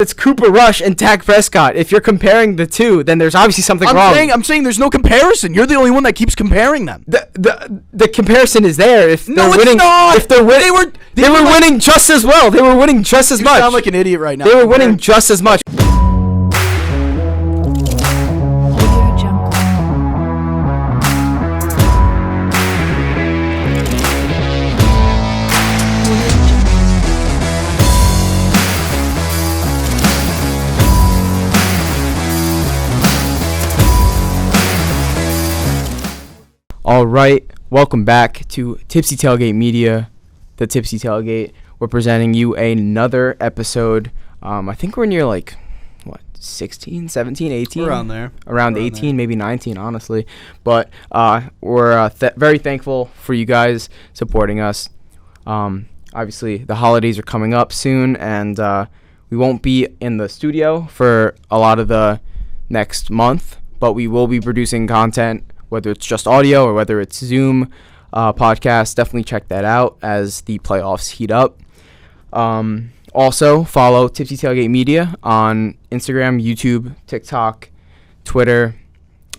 It's Cooper Rush and Dak Prescott. If you're comparing the two, then there's obviously something wrong. I'm saying there's no comparison. You're the only one that keeps comparing them. The comparison is there. If no, they're winning, it's not. If they're winning, they were winning just as well. They were winning just as much. You sound like an idiot right now. They were winning just as much. All right, welcome back to Tipsy Tailgate Media, the Tipsy Tailgate. We're presenting you another episode. I think we're near 16, 17, 18? Around there. Around 18, there. Maybe 19, honestly. But we're very thankful for you guys supporting us. Obviously, the holidays are coming up soon, and we won't be in the studio for a lot of the next month, but we will be producing content, whether it's just audio or whether it's Zoom podcast. Definitely check that out as the playoffs heat up. Also, follow Tipsy Tailgate Media on Instagram, YouTube, TikTok, Twitter,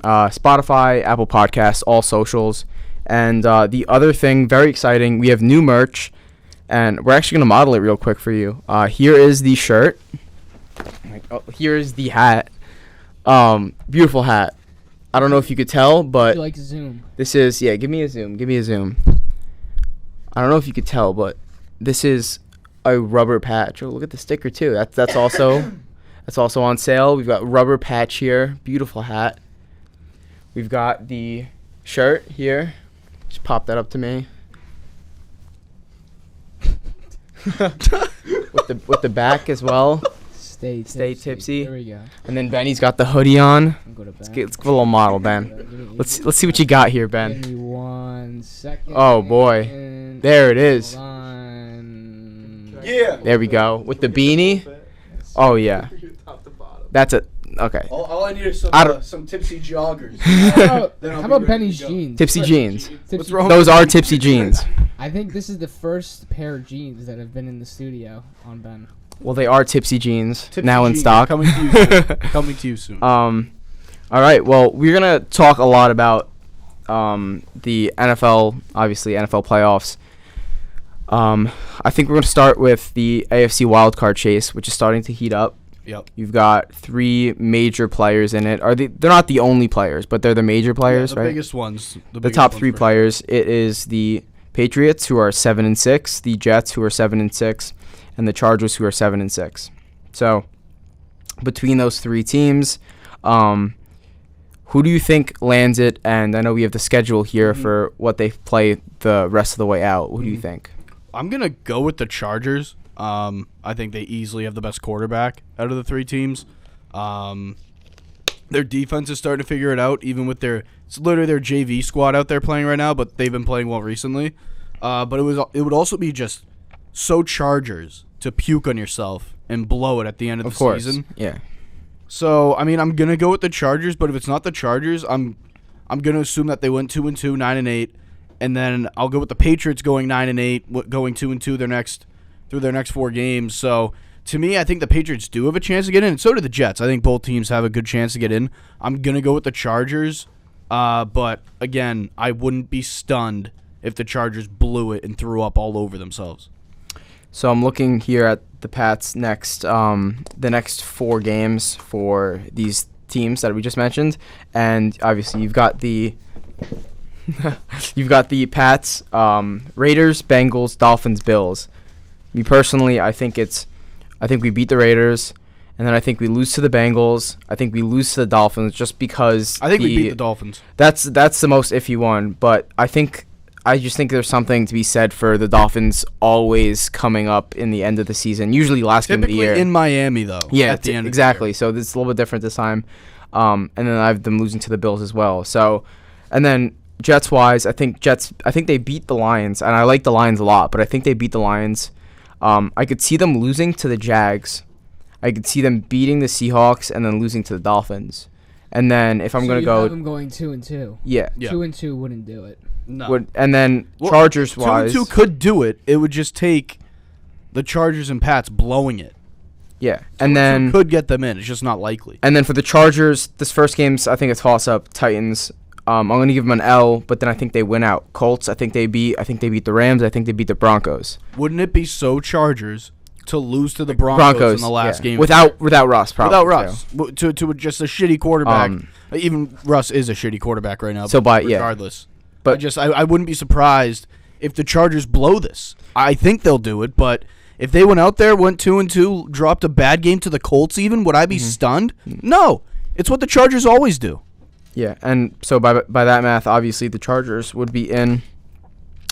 Spotify, Apple Podcasts, all socials. And the other thing, very exciting, we have new merch, and we're actually going to model it real quick for you. Here is the shirt. Here is the hat. Beautiful hat. I don't know if you could tell, but you like zoom. This is, give me a zoom. I don't know if you could tell, but this is a rubber patch. Oh, look at the sticker too. That's also on sale. We've got rubber patch here. Beautiful hat. We've got the shirt here. Just pop that up to me. with the back as well. Stay tipsy. There we go. And then Benny's got the hoodie on. Let's give a little model, Ben. Let's see what you got here, Ben. Give me 1 second. Oh boy, there it is. Yeah. There we go with the beanie. Oh yeah. That's it. Okay. All I need is some tipsy joggers. How about Benny's jeans? Tipsy jeans. Tipsy Those are tipsy jeans. I think this is the first pair of jeans that have been in the studio on Ben. Well, they are tipsy jeans tipsy now in jeans stock. Coming to you soon. All right. Well, we're gonna talk a lot about the NFL, obviously NFL playoffs. I think we're gonna start with the AFC Wildcard chase, which is starting to heat up. Yep. You've got 3 major players in it. They're not the only players, but they're the major players, the right? Biggest ones. The top 3 players. It is the Patriots, who are 7-6, the Jets, who are 7-6, and the Chargers, who are 7-6. So, between those 3 teams, who do you think lands it? And I know we have the schedule here for what they play the rest of the way out. Who do you think? I'm gonna go with the Chargers. I think they easily have the best quarterback out of the 3 teams. Their defense is starting to figure it out, even with it's literally their JV squad out there playing right now, but they've been playing well recently. But it would also be just so Chargers to puke on yourself and blow it at the end of the season. Yeah. So, I mean, I'm going to go with the Chargers, but if it's not the Chargers, I'm going to assume that they went 2-2, 9-8, and then I'll go with the Patriots going 9-8, going 2-2 through their next 4 games. So, to me, I think the Patriots do have a chance to get in, and so do the Jets. I think both teams have a good chance to get in. I'm going to go with the Chargers, but again, I wouldn't be stunned if the Chargers blew it and threw up all over themselves. So I'm looking here at the Pats' the next 4 games for these teams that we just mentioned, and obviously you've got the Pats, Raiders, Bengals, Dolphins, Bills. Me personally, I think we beat the Raiders, and then I think we lose to the Bengals. I think we lose to the Dolphins just because I think we beat the Dolphins. That's the most iffy one, but I just think there's something to be said for the Dolphins always coming up in the end of the season, usually last game of the year. In Miami, though. Yeah, at the end exactly. So this is a little bit different this time. And then I have them losing to the Bills as well. So, and then Jets-wise, I think they beat the Lions, and I like the Lions a lot, but I think they beat the Lions. I could see them losing to the Jags. I could see them beating the Seahawks and then losing to the Dolphins. And then if I'm going to go... have them going 2-2. Yeah. 2-2 wouldn't do it. No. And then Chargers-wise... 2-2 could do it. It would just take the Chargers and Pats blowing it. Yeah, and then could get them in. It's just not likely. And then for the Chargers, this first game's I think a toss-up. Titans. I'm going to give them an L, but then I think they win out. Colts. I think they beat the Rams. I think they beat the Broncos. Wouldn't it be so Chargers to lose to the Broncos in the last game without Russ? Probably without Russ to just a shitty quarterback. Even Russ is a shitty quarterback right now. So regardless, but I wouldn't be surprised if the Chargers blow this. I think they'll do it, but if they went out there, went 2-2, dropped a bad game to the Colts, even would I be stunned? No, it's what the Chargers always do. Yeah, and so by that math, obviously the Chargers would be in,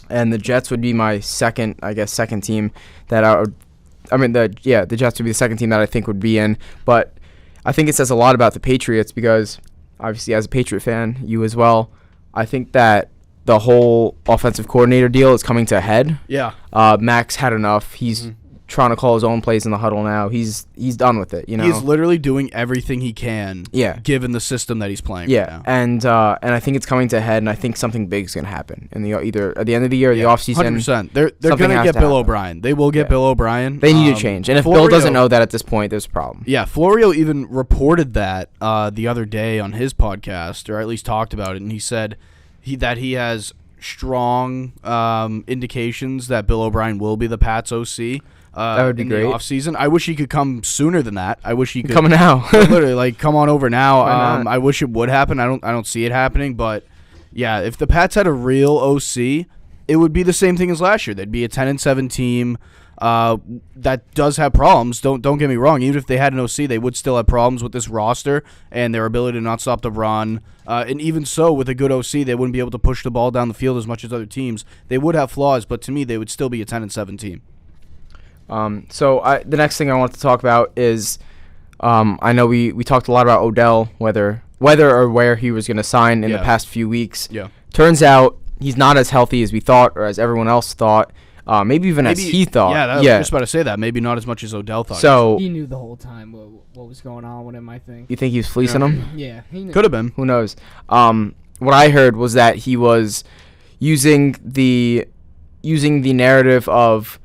and the Jets would be my second team that the Jets would be the second team that I think would be in. But I think it says a lot about the Patriots because, obviously, as a Patriot fan, you as well, I think that the whole offensive coordinator deal is coming to a head. Yeah. Max had enough. He's trying to call his own plays in the huddle now. He's done with it. He's literally doing everything he can. Yeah. Given the system that he's playing. Yeah. Right now. And I think it's coming to a head, and I think something big is going to happen in either at the end of the year or the offseason. 100%. They're going to get Bill O'Brien. They will get Bill O'Brien. They need to change. And if Bill doesn't know that at this point, there's a problem. Yeah. Florio even reported that the other day on his podcast, or at least talked about it, and he said that he has strong indications that Bill O'Brien will be the Pats OC. That would be in great. The offseason. I wish he could come sooner than that. I wish he could come now. literally come on over now. Why not? I wish it would happen. I don't see it happening, but yeah, if the Pats had a real OC, it would be the same thing as last year. They'd be a 10-7 team that does have problems. Don't get me wrong. Even if they had an OC, they would still have problems with this roster and their ability to not stop the run. And even so, with a good OC, they wouldn't be able to push the ball down the field as much as other teams. They would have flaws, but to me, they would still be a 10-7 team. So the next thing I want to talk about is I know we talked a lot about Odell, whether or where he was going to sign in the past few weeks. Yeah. Turns out he's not as healthy as we thought or as everyone else thought. Maybe as he thought. Yeah, I was just about to say that. Maybe not as much as Odell thought. So he knew the whole time what was going on with him, I think. You think he was fleecing him? Yeah, he knew. Could have been. Who knows? What I heard was that he was using the narrative of,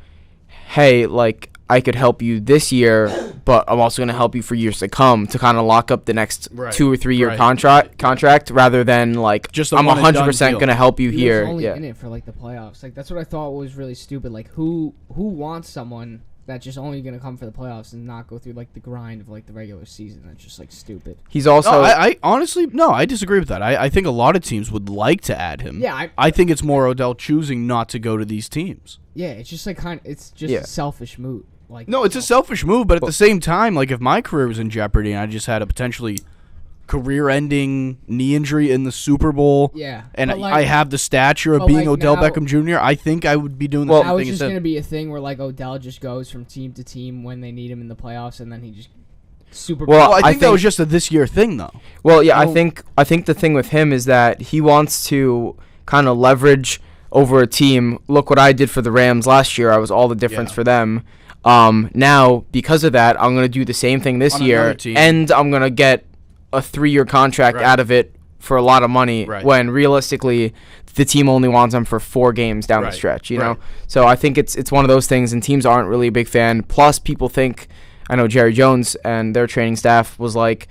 hey, like, I could help you this year, but I'm also going to help you for years to come to kind of lock up the next 2 or 3 year contract rather than like just I'm 100% going to help you here. He was only in it for like the playoffs. Like that's what I thought was really stupid. Like who wants someone that's just only going to come for the playoffs and not go through like the grind of like the regular season? That's just like stupid. He's also I honestly I disagree with that. I think a lot of teams would like to add him. Yeah, I think it's more Odell choosing not to go to these teams. Yeah, it's just like it's just a selfish move. Like no, it's a selfish move, but at the same time, like if my career was in jeopardy and I just had a potentially career-ending knee injury in the Super Bowl, and I have the stature of being Odell Beckham Jr., I think I would be doing the same thing. Now it's just going to be a thing where like Odell just goes from team to team when they need him in the playoffs, and then he just Super Bowl. Well, I think that was just a this year thing, though. Well, yeah, I think the thing with him is that he wants to kind of leverage over a team. Look what I did for the Rams last year. I was all the difference for them. Now, because of that, I'm going to do the same thing this year, and I'm going to get a 3-year contract out of it for a lot of money when realistically the team only wants him for 4 games down the stretch, you know? So I think it's one of those things, and teams aren't really a big fan. Plus, people think, I know Jerry Jones and their training staff was like,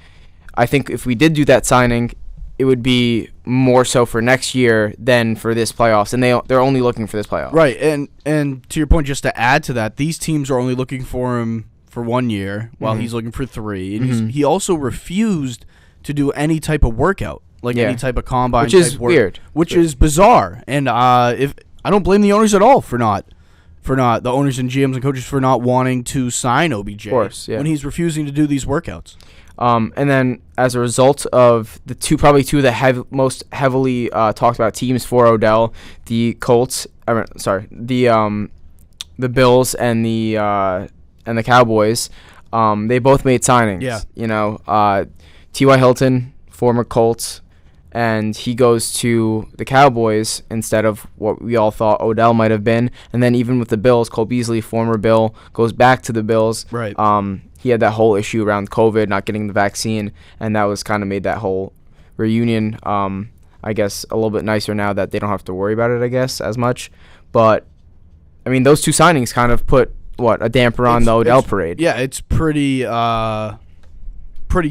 I think if we did do that signing, it would be more so for next year than for this playoffs, and they're only looking for this playoff. Right, and to your point, just to add to that, these teams are only looking for him for 1 year while he's looking for 3, and he also refused to do any type of workout, like any type of combine, which is weird, which is bizarre, and if I don't blame the owners at all for not the owners and GMs and coaches for not wanting to sign OBJ when he's refusing to do these workouts. And then as a result of probably two of the most heavily talked about teams for Odell, the Colts, the Bills and the Cowboys, they both made signings. Yeah. You know, T.Y. Hilton, former Colts, and he goes to the Cowboys instead of what we all thought Odell might have been. And then even with the Bills, Cole Beasley, former Bill, goes back to the Bills. Right. He had that whole issue around COVID, not getting the vaccine, and that was kind of made that whole reunion, I guess, a little bit nicer now that they don't have to worry about it, I guess, as much. But, I mean, those 2 signings kind of put a damper on the Odell parade. Yeah, it's pretty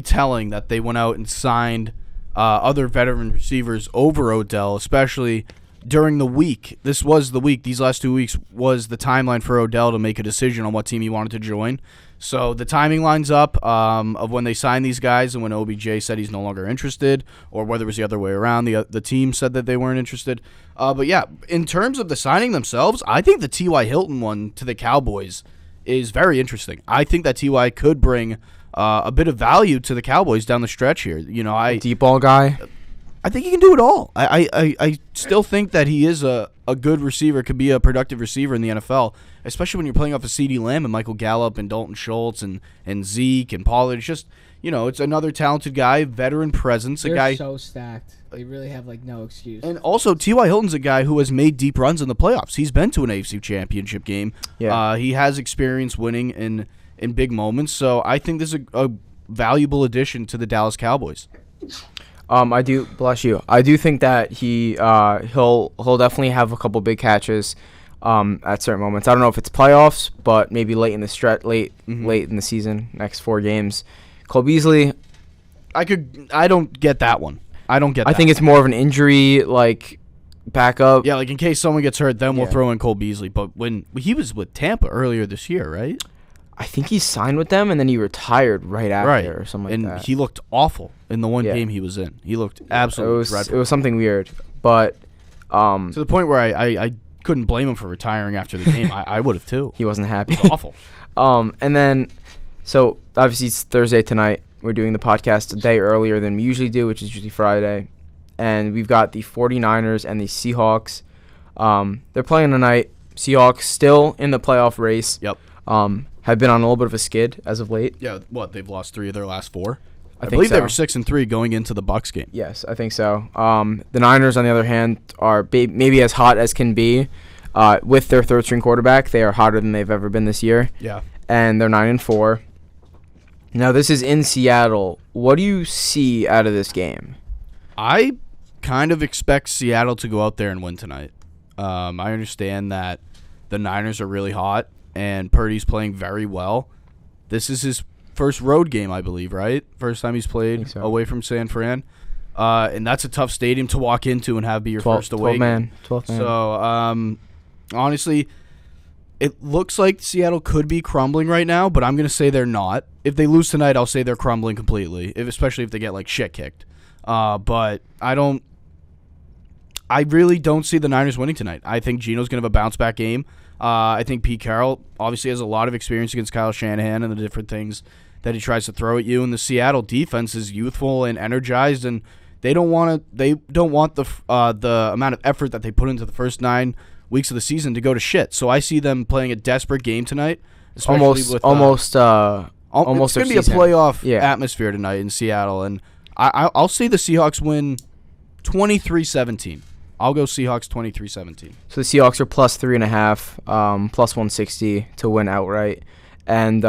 telling that they went out and signed other veteran receivers over Odell, especially during the week. This was the week. These last 2 weeks was the timeline for Odell to make a decision on what team he wanted to join. So the timing lines up of when they signed these guys and when OBJ said he's no longer interested, or whether it was the other way around. The team said that they weren't interested. But yeah, in terms of the signing themselves, I think the T.Y. Hilton one to the Cowboys is very interesting. I think that T.Y. could bring a bit of value to the Cowboys down the stretch here. Deep ball guy. I think he can do it all. I still think that he is a good receiver, could be a productive receiver in the NFL, especially when you're playing off of CeeDee Lamb and Michael Gallup and Dalton Schultz and Zeke and Pollard. It's just, it's another talented guy, veteran presence. They're so stacked. They really have, no excuse. And also, T.Y. Hilton's a guy who has made deep runs in the playoffs. He's been to an AFC Championship game. Yeah. He has experience winning in big moments, so I think this is a valuable addition to the Dallas Cowboys. I do think that he'll definitely have a couple big catches at certain moments. I don't know if it's playoffs, but maybe late in the stretch, late in the season, next 4 games. Cole Beasley, I don't get that one. I think it's more of an injury backup. Yeah, in case someone gets hurt, then we'll throw in Cole Beasley. But when he was with Tampa earlier this year, right? I think he signed with them and then he retired right after or something like that. And he looked awful in the one game he was in. He looked absolutely dreadful. It was something weird, but to the point where I couldn't blame him for retiring after the game. I would have too. He wasn't happy. It was awful. And then, so obviously it's Thursday tonight. We're doing the podcast a day earlier than we usually do, which is usually Friday. And we've got the 49ers and the Seahawks. They're playing tonight. Seahawks still in the playoff race. Yep. Have been on a little bit of a skid as of late. Yeah, they've lost 3 of their last 4? I believe they were 6-3 going into the Bucs game. Yes, I think so. The Niners, on the other hand, are maybe as hot as can be. With their third-string quarterback, they are hotter than they've ever been this year. Yeah. And they're 9-4. Now, this is in Seattle. What do you see out of this game? I kind of expect Seattle to go out there and win tonight. I understand that the Niners are really hot, and Purdy's playing very well. This is his first road game, I believe, right? First time he's played away from San Fran. And that's a tough stadium to walk into and have be your first away game. 12 man. So, honestly, it looks like Seattle could be crumbling right now, but I'm going to say they're not. If they lose tonight, I'll say they're crumbling completely, especially if they get, shit kicked. But I really don't see the Niners winning tonight. I think Geno's going to have a bounce-back game. I think Pete Carroll obviously has a lot of experience against Kyle Shanahan and the different things that he tries to throw at you. And the Seattle defense is youthful and energized, and they don't want the amount of effort that they put into the first 9 weeks of the season to go to shit. So I see them playing a desperate game tonight. Almost it's going to be a playoff atmosphere tonight in Seattle, and I'll see the Seahawks win 23-17. I'll go Seahawks 23-17. So the Seahawks are plus 3.5, plus 160 to win outright. And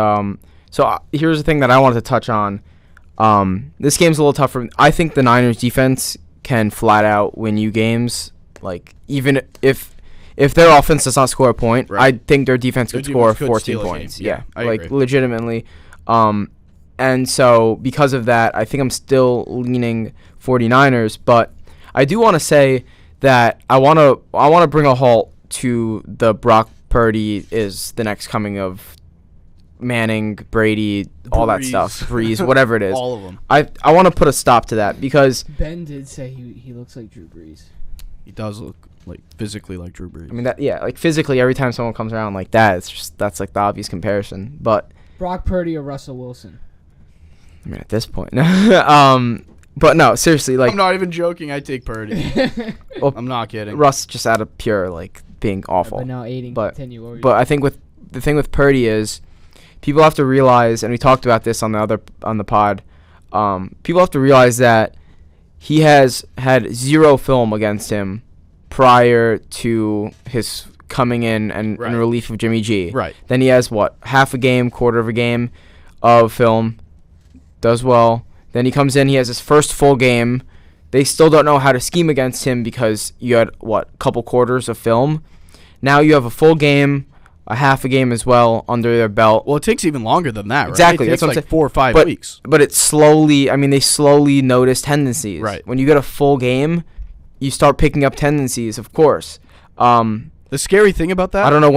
so here's the thing that I wanted to touch on. This game's a little tougher. I think the Niners defense can flat out win you games. Even if their offense does not score a point, I think their defense could score 14 points. Yeah, I agree. Legitimately. And so because of that, I think I'm still leaning 49ers. But I do want to say that I want to bring a halt to the Brock Purdy is the next coming of Manning, Brady, all that stuff, Breeze, whatever it is. All of them. I want to put a stop to that because Ben did say he looks like Drew Brees. He does look physically like Drew Brees. I mean physically every time someone comes around like that, that's the obvious comparison. But Brock Purdy or Russell Wilson? I mean at this point. But no, seriously, I'm not even joking. I take Purdy. Well, I'm not kidding. Russ just out of pure being awful. But now Aiden continue. But I think the thing with Purdy is people have to realize, and we talked about this on the pod. People have to realize that he has had 0 film against him prior to his coming in and relief of Jimmy G. Right. Then he has half a game, quarter of a game of film, does well. Then he comes in, he has his first full game. They still don't know how to scheme against him because you had, couple quarters of film. Now you have a full game a half a game as well under their belt. Well, it takes even longer than that, right? Exactly. It takes That's what I'm like 4 or 5 weeks. But it's slowly, they slowly notice tendencies. Right. When you get a full game, you start picking up tendencies, of course. The scary thing about that, I don't know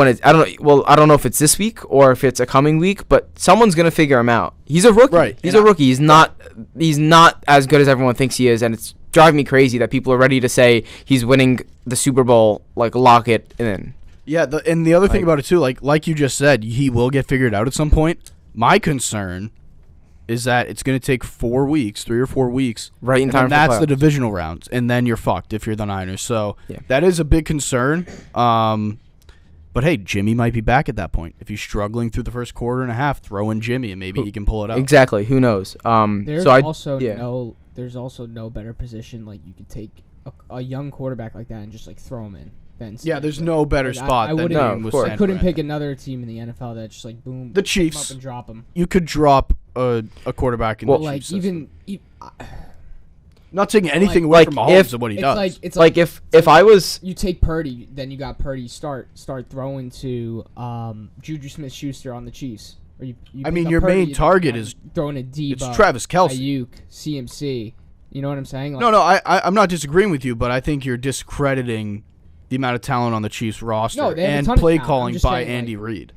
I don't know if it's this week or if it's a coming week, but someone's going to figure him out. He's a rookie. Right. He's a rookie. He's not as good as everyone thinks he is, and it's driving me crazy that people are ready to say he's winning the Super Bowl, like lock it in. Yeah, and the other thing about it too, like you just said, he will get figured out at some point. My concern is that it's going to take 4 weeks, 3 or 4 weeks. Right in time for that's the playoffs. divisional rounds, and then you're fucked if you're the Niners. So that is a big concern. But hey, Jimmy might be back at that point. If he's struggling through the first quarter and a half, throw in Jimmy and maybe he can pull it out. Exactly. Who knows? There's also no better position like you could take a young quarterback like that and just like throw him in. There's no better spot than wouldn't- with course. San I couldn't Fran. pick another team in the NFL that just like boom, The pick 'em Chiefs. up and drop them. You could drop a quarterback in Well, the like Chiefs system. Not taking anything away like, from Mahomes if- and what he It's does. Like if I was you take Purdy, then you got Purdy start throwing to Juju Smith-Schuster on the Chiefs. Or you I pick mean, up your Purdy, main you target got is throwing a deep. it's Travis Kelce. Ayuk, CMC. You know what I'm saying? Like, No, I'm not disagreeing with you, but I think you're discrediting the amount of talent on the Chiefs roster No, they have a and ton of play talent. I'm calling just by saying, Andy Reid.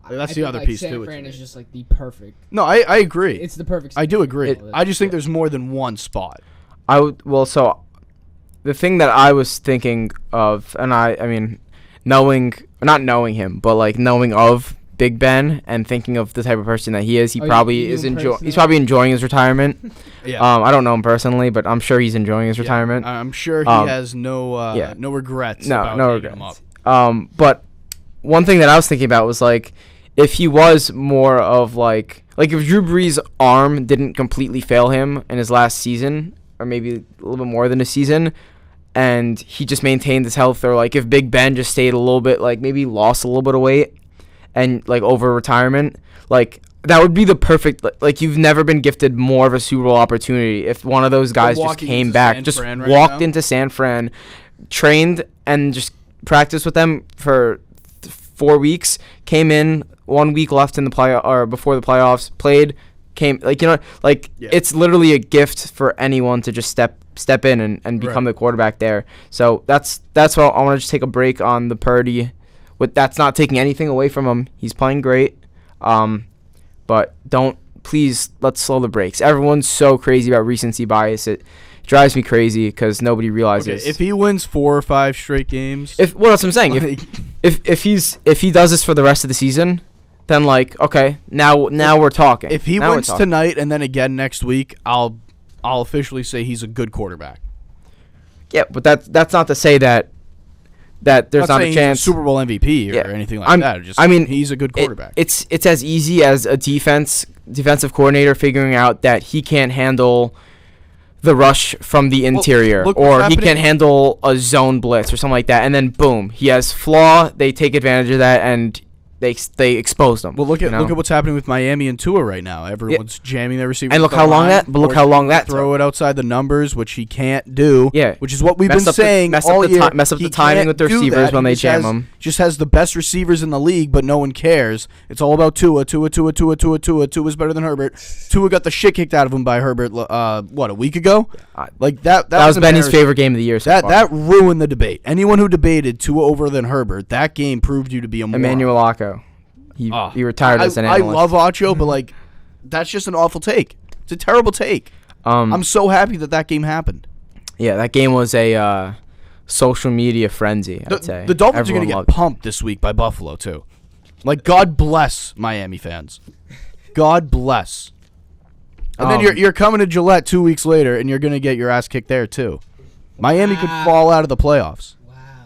That's I the think, other like, piece San to it. Fran to is me. just like the perfect. No, I agree. It's the perfect. I do agree. scenario. I just think there's more than one spot. So the thing that I was thinking of, and I mean, not knowing him, but like knowing of Big Ben and thinking of the type of person that he is, Oh, probably you is knew him he's personally? probably enjoying his retirement. Yeah. I don't know him personally, but I'm sure he's enjoying his retirement. I'm sure he has no regrets. No about taking regrets. him up. But one thing that I was thinking about was like, if he was more of like if Drew Brees' arm didn't completely fail him in his last season, or maybe a little bit more than a season, and he just maintained his health, or like if Big Ben just stayed a little bit, like maybe lost a little bit of weight, and like over retirement, like that would be the perfect. Like you've never been gifted more of a Super Bowl opportunity if one of those guys just walking came into back, San just Fran right walked now? into San Fran, trained and just practiced with them for 4 weeks, came in 1 week left in the play or before the playoffs, played, came it's literally a gift for anyone to just step in and become the quarterback there. So that's why I want to just take a break on the Purdy. That's not taking anything away from him. He's playing great. But let's slow the brakes. Everyone's so crazy about recency bias. It drives me crazy because nobody realizes. Okay, if he wins 4 or 5 straight games, That's what I'm saying. If he does this for the rest of the season, then okay, now we're talking. if he wins tonight and then again next week, I'll officially say he's a good quarterback. Yeah, but that's not to say that there's not a chance. He's a Super Bowl MVP or anything like that. He's a good quarterback. It's as easy as a defensive coordinator figuring out that he can't handle the rush from the interior, look or what's he can't handle a zone blitz or something like that, and then boom, he has flaw. They take advantage of that and they expose them. Well, look at what's happening with Miami and Tua right now. Everyone's jamming their receivers. And look how long that throw it outside the numbers, which he can't do. Yeah, which is what we've been saying all year. Mess up He the timing can't with the do receivers that. when He they just jam has- them. Just has the best receivers in the league, but no one cares. It's all about Tua. Tua's better than Herbert. Tua got the shit kicked out of him by Herbert. A week ago? That was Benny's favorite game of the year. That ruined the debate. Anyone who debated Tua over than Herbert, that game proved you to be a moron. Emmanuel Acco. He retired as an analyst. I love Acho, but that's just an awful take. It's a terrible take. I'm so happy that game happened. Yeah, that game was a social media frenzy, I'd say. The Dolphins are going to Everyone get loved pumped this week by Buffalo, too. God bless Miami fans. God bless. And then you're coming to Gillette 2 weeks later, and you're going to get your ass kicked there, too. Miami could fall out of the playoffs.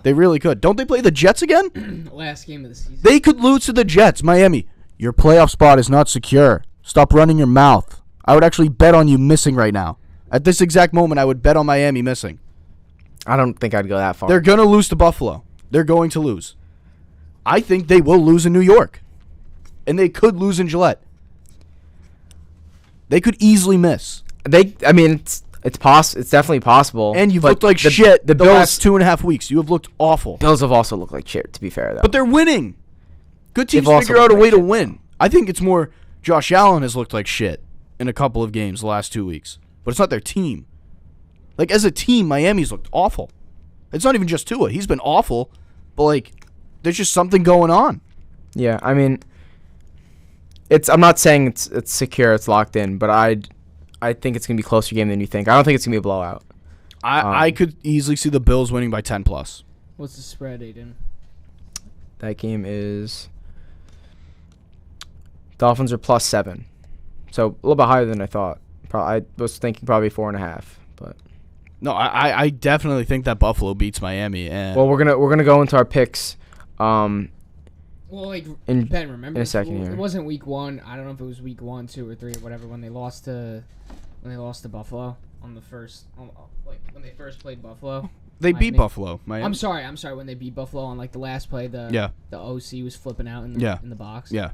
They really could. Don't they play the Jets again? Last game of the season. They could lose to the Jets. Miami, your playoff spot is not secure. Stop running your mouth. I would actually bet on you missing right now. At this exact moment, I would bet on Miami missing. I don't think I'd go that far. They're going to lose to Buffalo. They're going to lose. I think they will lose in New York. And they could lose in Gillette. They could easily miss. It's definitely possible. And you've looked like shit the Bills, last 2.5 weeks. You have looked awful. Bills have also looked like shit, to be fair, though. But they're winning. Good teams They've also figure out a looked way like to shit, win. I think it's more Josh Allen has looked like shit in a couple of games the last 2 weeks. But it's not their team. Like, as a team, Miami's looked awful. It's not even just Tua. He's been awful. But, like, there's just something going on. Yeah, I mean, I'm not saying it's secure, it's locked in, but I think it's going to be a closer game than you think. I don't think it's going to be a blowout. I could easily see the Bills winning by 10+. What's the spread, Aiden? That game is Dolphins are +7, so a little bit higher than I thought. I was thinking probably 4.5, but No, I definitely think that Buffalo beats Miami. And well, we're gonna go into our picks. Well, like In- Ben, remember in a second it here. wasn't week 1. I don't know if it was week 1, 2, or 3, or whatever when they lost to Buffalo on the first, like when they first played Buffalo. they beat Miami. Buffalo. Miami. I'm sorry when they beat Buffalo on like the last play. The OC was flipping out in the box. Yeah.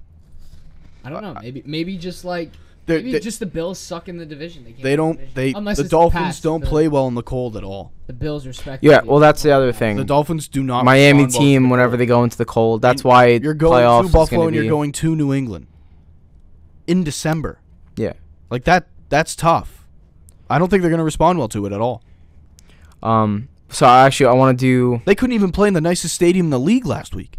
I don't know. Maybe just like just the Bills suck in the division. They can't They win don't. the division. They Unless the it's Dolphins past don't the- play well in the cold at all. The Bills respect. Yeah, well, that's the other thing. The Dolphins do not. Miami respond well to team, the whenever cold. they go into the cold, that's why You're going playoffs to is Buffalo gonna and you're be- going to New England in December. Yeah. Like that. That's tough. I don't think they're going to respond well to it at all. So I want to do. They couldn't even play in the nicest stadium in the league last week.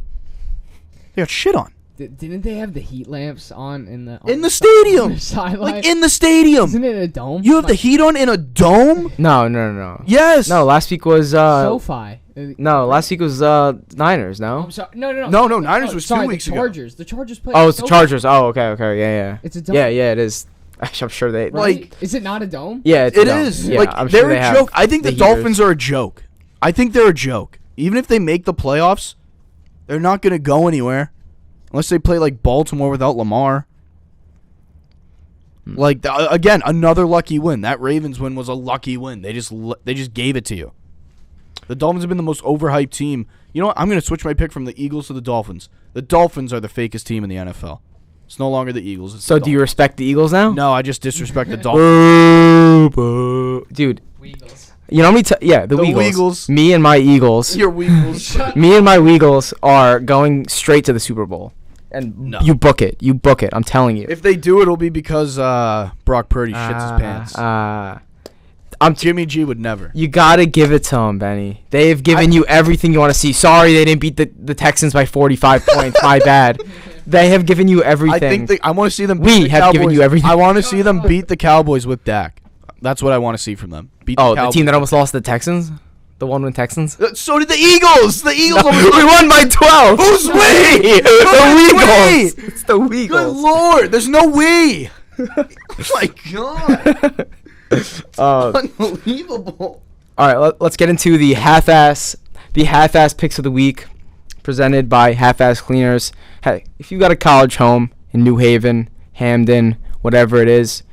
They got shit on Didn't they have the heat lamps on in the stadium. sideline? Like in the stadium. Isn't it a dome? You have the heat on in a dome? No. Yes. No, last week was SoFi. No, last week was Niners. No. I'm sorry. No. No, Niners was 2 sorry, weeks the ago. Chargers. The Chargers played. Oh, it's the SoFi. Chargers. Oh, okay. Yeah. It's a dome. Yeah, it is. I'm sure they. Right? Like- is it not a dome? Yeah, it's It a dome. is. Yeah, Like I'm sure they're they a have joke. I think the heaters. Dolphins are a joke. I think they're a joke. Even if they make the playoffs, they're not going to go anywhere unless they play like Baltimore without Lamar. Like again, another lucky win. That Ravens win was a lucky win. They just gave it to you. The Dolphins have been the most overhyped team. You know what? I'm going to switch my pick from the Eagles to the Dolphins. The Dolphins are the fakest team in the NFL. It's no longer the Eagles. It's So the do you Dolphins. respect the Eagles now? No, I just disrespect the Dolphins. Dude. Weagles. You know me. The Weagles. Weagles. Me and my Eagles. Your Weagles. Me and my Weagles are going straight to the Super Bowl. And No. you book it. I'm telling you. If they do, it'll be because Brock Purdy shits his pants. Jimmy G would never. You gotta give it to them, Benny. They've given you everything you want to see. Sorry, they didn't beat the Texans by 45 points. My bad. They have given you everything. I want to see them. We beat the have given Cowboys. you everything. I want to see them beat the Cowboys with Dak. That's what I want to see from them. Beat the Cowboys. team that almost lost to the Texans, the 1-win Texans. So did the Eagles. The Eagles. We won by 12. Who's we? The Who's Weagles. It's the Good Weagles. Lord, there's no we. Oh my God. Unbelievable. All right, let's get into the half-ass picks of the week, presented by Half-Ass Cleaners. Hey, if you got a college home in New Haven, Hamden, whatever it is,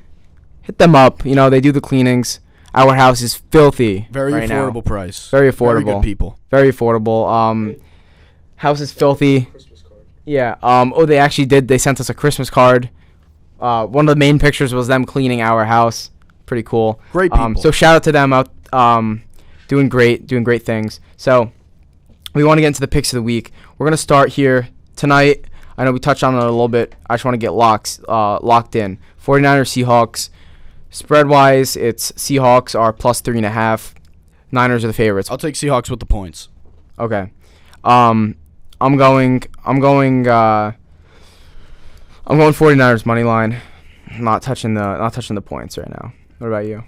hit them up. You know, they do the cleanings. Our house is filthy. Very right affordable now. price. Very Very affordable. good people. Very affordable. House is filthy. Christmas card. Yeah. They actually did. They sent us a Christmas card. One of the main pictures was them cleaning our house. Pretty cool. Great people. So shout out to them out. Doing great things. So we want to get into the picks of the week. We're gonna start here tonight. I know we touched on it a little bit. I just want to get locked in. 49ers Seahawks. Spread wise, it's Seahawks are +3.5. Niners are the favorites. I'll take Seahawks with the points. Okay. I'm going 49ers money line. Not touching the points right now. What about you?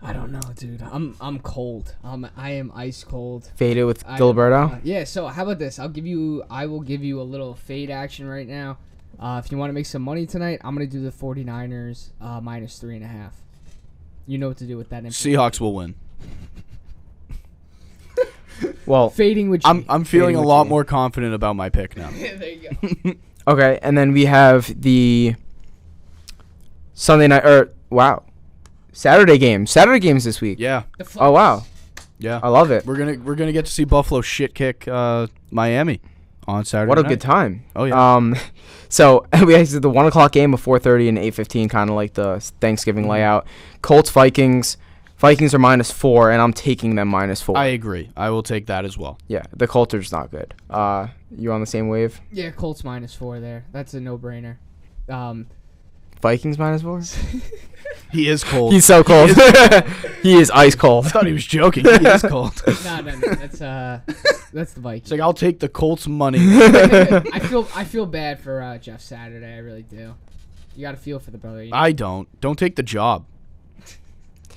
I don't know, dude. I'm cold. I am ice cold. Faded with Gilberto? Yeah. So how about this? I will give you a little fade action right now. If you want to make some money tonight, I'm gonna do the 49ers -3.5. You know what to do with that information. Seahawks will win. Well, Fading with I'm feeling a with lot you. more confident about my pick now. Yeah, there you go. okay, and then we have the Saturday games. Saturday games this week. Yeah. The Oh wow, Yeah. I love it. We're gonna get to see Buffalo shit kick Miami on Saturday. What a night. good time. Oh yeah. So we actually did the 1 o'clock game of 4:30 and 8:15, kind of like the Thanksgiving layout. Colts Vikings Vikings are -4, and I'm taking them -4. I agree. I will take that as well. Yeah, the Colts are just not good. You on the same wave? Yeah, Colts -4 there. That's a no-brainer. Vikings -4? He is cold. He's so cold. He is ice cold. I thought he was joking. He is cold. No. That's the Vikings. It's like, I'll take the Colts money. I feel bad for Jeff Saturday. I really do. You got to feel for the brother. You know? I don't. Don't take the job.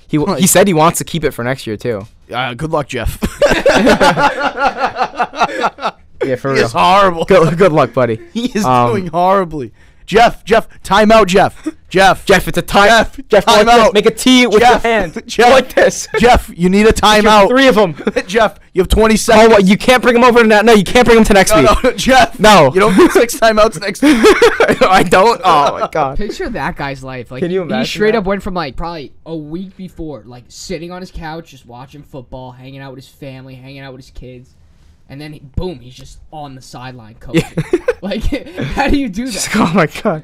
He said he wants to keep it for next year too. Good luck, Jeff. Yeah, for He real. is horrible. Good luck, buddy. He is doing horribly. Jeff, time out, Jeff. Jeff, It's a time. Jeff, time like out. this. Make a T with Jeff, your hand. Jeff, Like this. Jeff, you need a timeout. 3 of them. Jeff, you have 20 Oh, seconds. what? You can't bring him over to that. No, you can't bring him to next week. No, Jeff. No. You don't get 6 timeouts next week. I don't. Oh my god. Picture that guy's life. Like, Can you he imagine straight that? up went from like probably a week before, like sitting on his couch, just watching football, hanging out with his family, hanging out with his kids, and then boom, he's just on the sideline coaching. Like, how do you do that? Oh my god.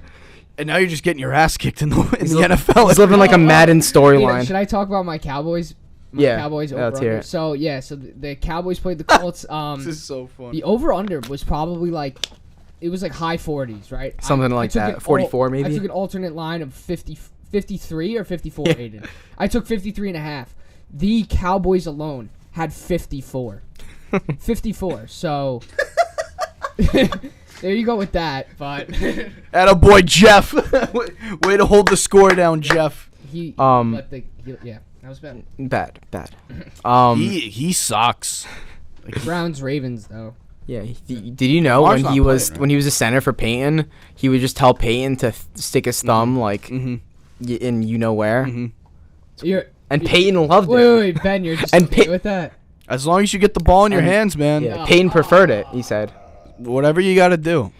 And now you're just getting your ass kicked in the NFL. He's living like a Madden Should storyline. I talk about my Cowboys? Yeah, Cowboys let's hear over-under. it. So the Cowboys played the Colts. This is so fun. The over-under was probably like, it was like high 40s, right? Something like took that. an 44 I maybe? took an alternate line of 53 or 54, Aiden. I took 53.5. The Cowboys alone had 54. 54. So there you go with that. But Attaboy, Jeff. Way to hold the score down, Jeff. yeah, that was bad. Bad. He sucks. Browns Ravens though. Yeah. Did you know Lamar's when not he was playing, right? when he was a center for Peyton, he would just tell Peyton to stick his thumb like Mm-hmm. in you know where, You're, and Peyton loved it. wait, Ben, you're just And okay Pey- with that. As long as you get the ball in your hands, man. Yeah, Peyton preferred it. He said. Whatever you got to do.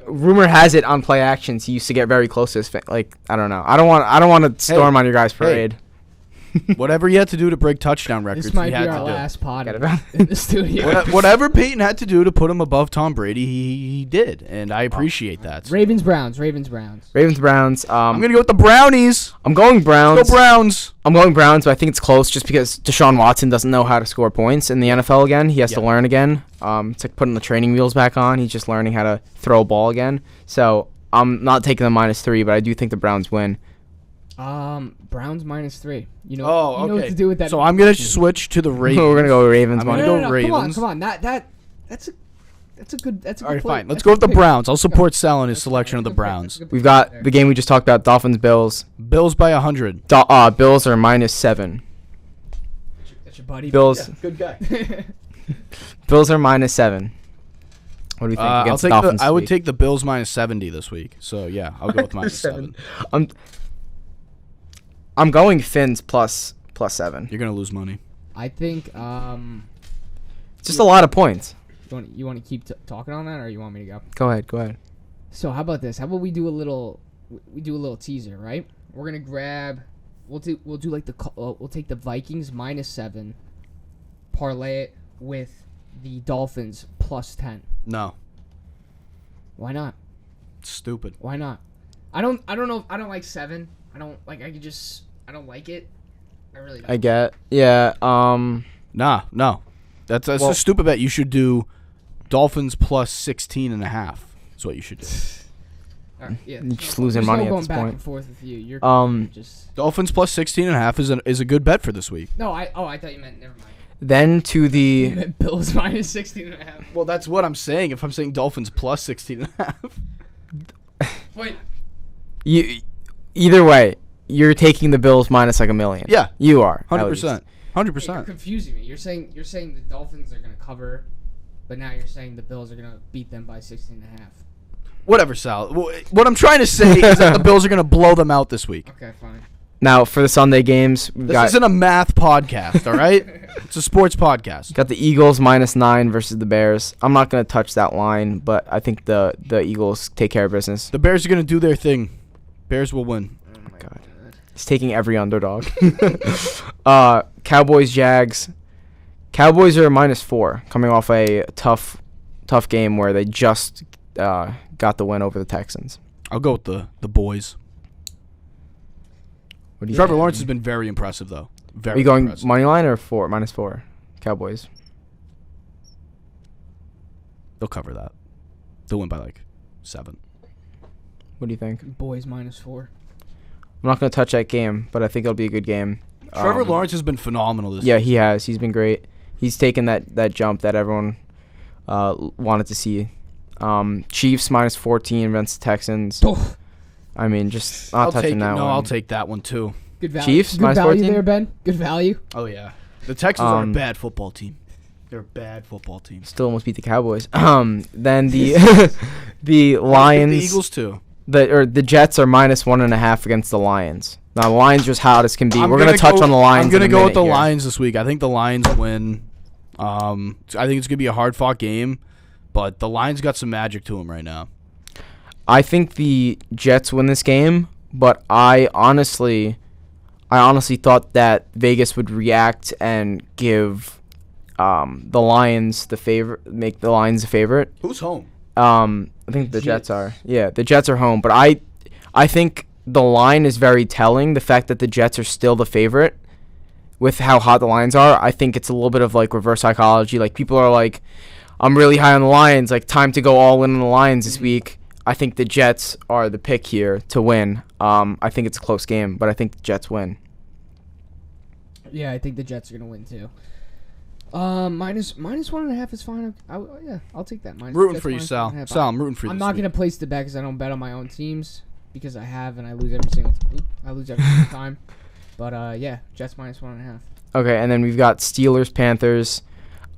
Rumor has it on play actions he used to get very close to his like I don't know. I don't want to storm on your guys' parade. Whatever you had to do to break touchdown records, This might he be had our to last pod Get it back. in the studio. Whatever Peyton had to do to put him above Tom Brady, he did, and I appreciate that. Ravens Browns. Ravens Browns. I'm gonna go with the Brownies. I'm going Browns. Go Browns. I'm going Browns, but I think it's close just because Deshaun Watson doesn't know how to score points in the NFL again. He has to learn again. It's like putting the training wheels back on. He's just learning how to throw a ball again. So I'm not taking the -3, but I do think the Browns win. Browns -3. You know, Oh, you know what okay. to do with that. So I'm gonna switch to the Ravens. We're gonna go Ravens. I'm money. gonna go Come on, Ravens. come on. That's a good. All right, play. fine. Let's That's go a with the good pick. Browns. I'll support Sal in his selection of the That's a good pick. Browns. That's a good We've pick got there. the game we just talked about, Dolphins Bills. Bills by 100. Bills are -7. That's your buddy. Bills Good guy. Bills are -7. What do we think I'll against take Dolphins? I would this week? take the Bills -70 this week. So yeah, I'll go with -7. I'm going Fins plus 7. You're gonna lose money. I think. It's just a lot of points. You want to keep talking on that, or you want me to go? Go ahead. So how about this? How about we do a little teaser, right? We're gonna grab. We'll do like we'll take the Vikings -7, parlay it with the Dolphins +10. No, Why not? it's stupid. Why not? I don't know. I don't like 7. I don't like. I don't like it. I really don't. I get. Yeah. Nah, no, that's Well- a stupid bet. You should do Dolphins +16.5. That's what you should do. All right, yeah. You're just losing money at going this back point. and forth with you. You're just. Dolphins +16.5 is a good bet for this week. No, I thought you meant. Never mind. Then to You the meant Bills -16.5. Well, that's what I'm saying. If I'm saying Dolphins +16.5. Wait. either way, you're taking the Bills minus like $1 million. Yeah, You are. at 100%. least. 100%. You're confusing me. You're saying the Dolphins are gonna cover, but now you're saying the Bills are gonna beat them by 16.5. Whatever, Sal. What I'm trying to say is that the Bills are going to blow them out this week. Okay, fine. Now for the Sunday games, we've This got isn't a math podcast, all right? It's a sports podcast. got the Eagles -9 versus the Bears. I'm not gonna touch that line, but I think the Eagles take care of business. The Bears are going to do their thing. Bears will win. Oh my God. God. It's taking every underdog. Cowboys Jags. Cowboys are -4, coming off a tough game where they just got the win over the Texans. I'll go with the boys. What do you Trevor think? Lawrence has been very impressive, though. Are Very you going impressive. money line or -4 Cowboys? They'll cover that. They'll win by like 7. What do you think? Boys -4. I'm not going to touch that game, but I think it'll be a good game. Trevor Lawrence has been phenomenal this Yeah, season. he has. He's been great. He's taken that jump that everyone wanted to see. Chiefs -14 against the Texans. Oh, I mean, just not I'll touching take it. that No, one. I'll take that one too. good value. Chiefs, good value -14? there, Ben. Good value. Oh yeah, the Texans are a Um, bad football team. They're a bad football team. Still almost beat the Cowboys. Then the the Lions, The Eagles too. the Jets are -1.5 against the Lions. Now the Lions are as hot as can be. We're gonna touch on the Lions. I'm gonna in a go with minute the here. Lions this week. I think the Lions win. I think it's gonna be a hard fought game, but the Lions got some magic to them right now. I think the Jets win this game, but I honestly thought that Vegas would react and give the Lions the favorite, make the Lions the favorite. Who's home? I think the Jets are. Yeah, the Jets are home, but I think the line is very telling. The fact that the Jets are still the favorite, with how hot the Lions are, I think it's a little bit of like reverse psychology. Like people are like, I'm really high on the Lions. Like time to go all in on the Lions this week. I think the Jets are the pick here to win. I think it's a close game, but I think the Jets win. Yeah, I think the Jets are gonna win too. -1.5 is fine. Yeah, I'll take that. Rooting Jets for you, minus Sal. 1.5. Sal, I'm rooting for you. I'm this not week. gonna place the bet because I don't bet on my own teams because I have and I lose every single time. But yeah, Jets -1.5. Okay, and then we've got Steelers, Panthers,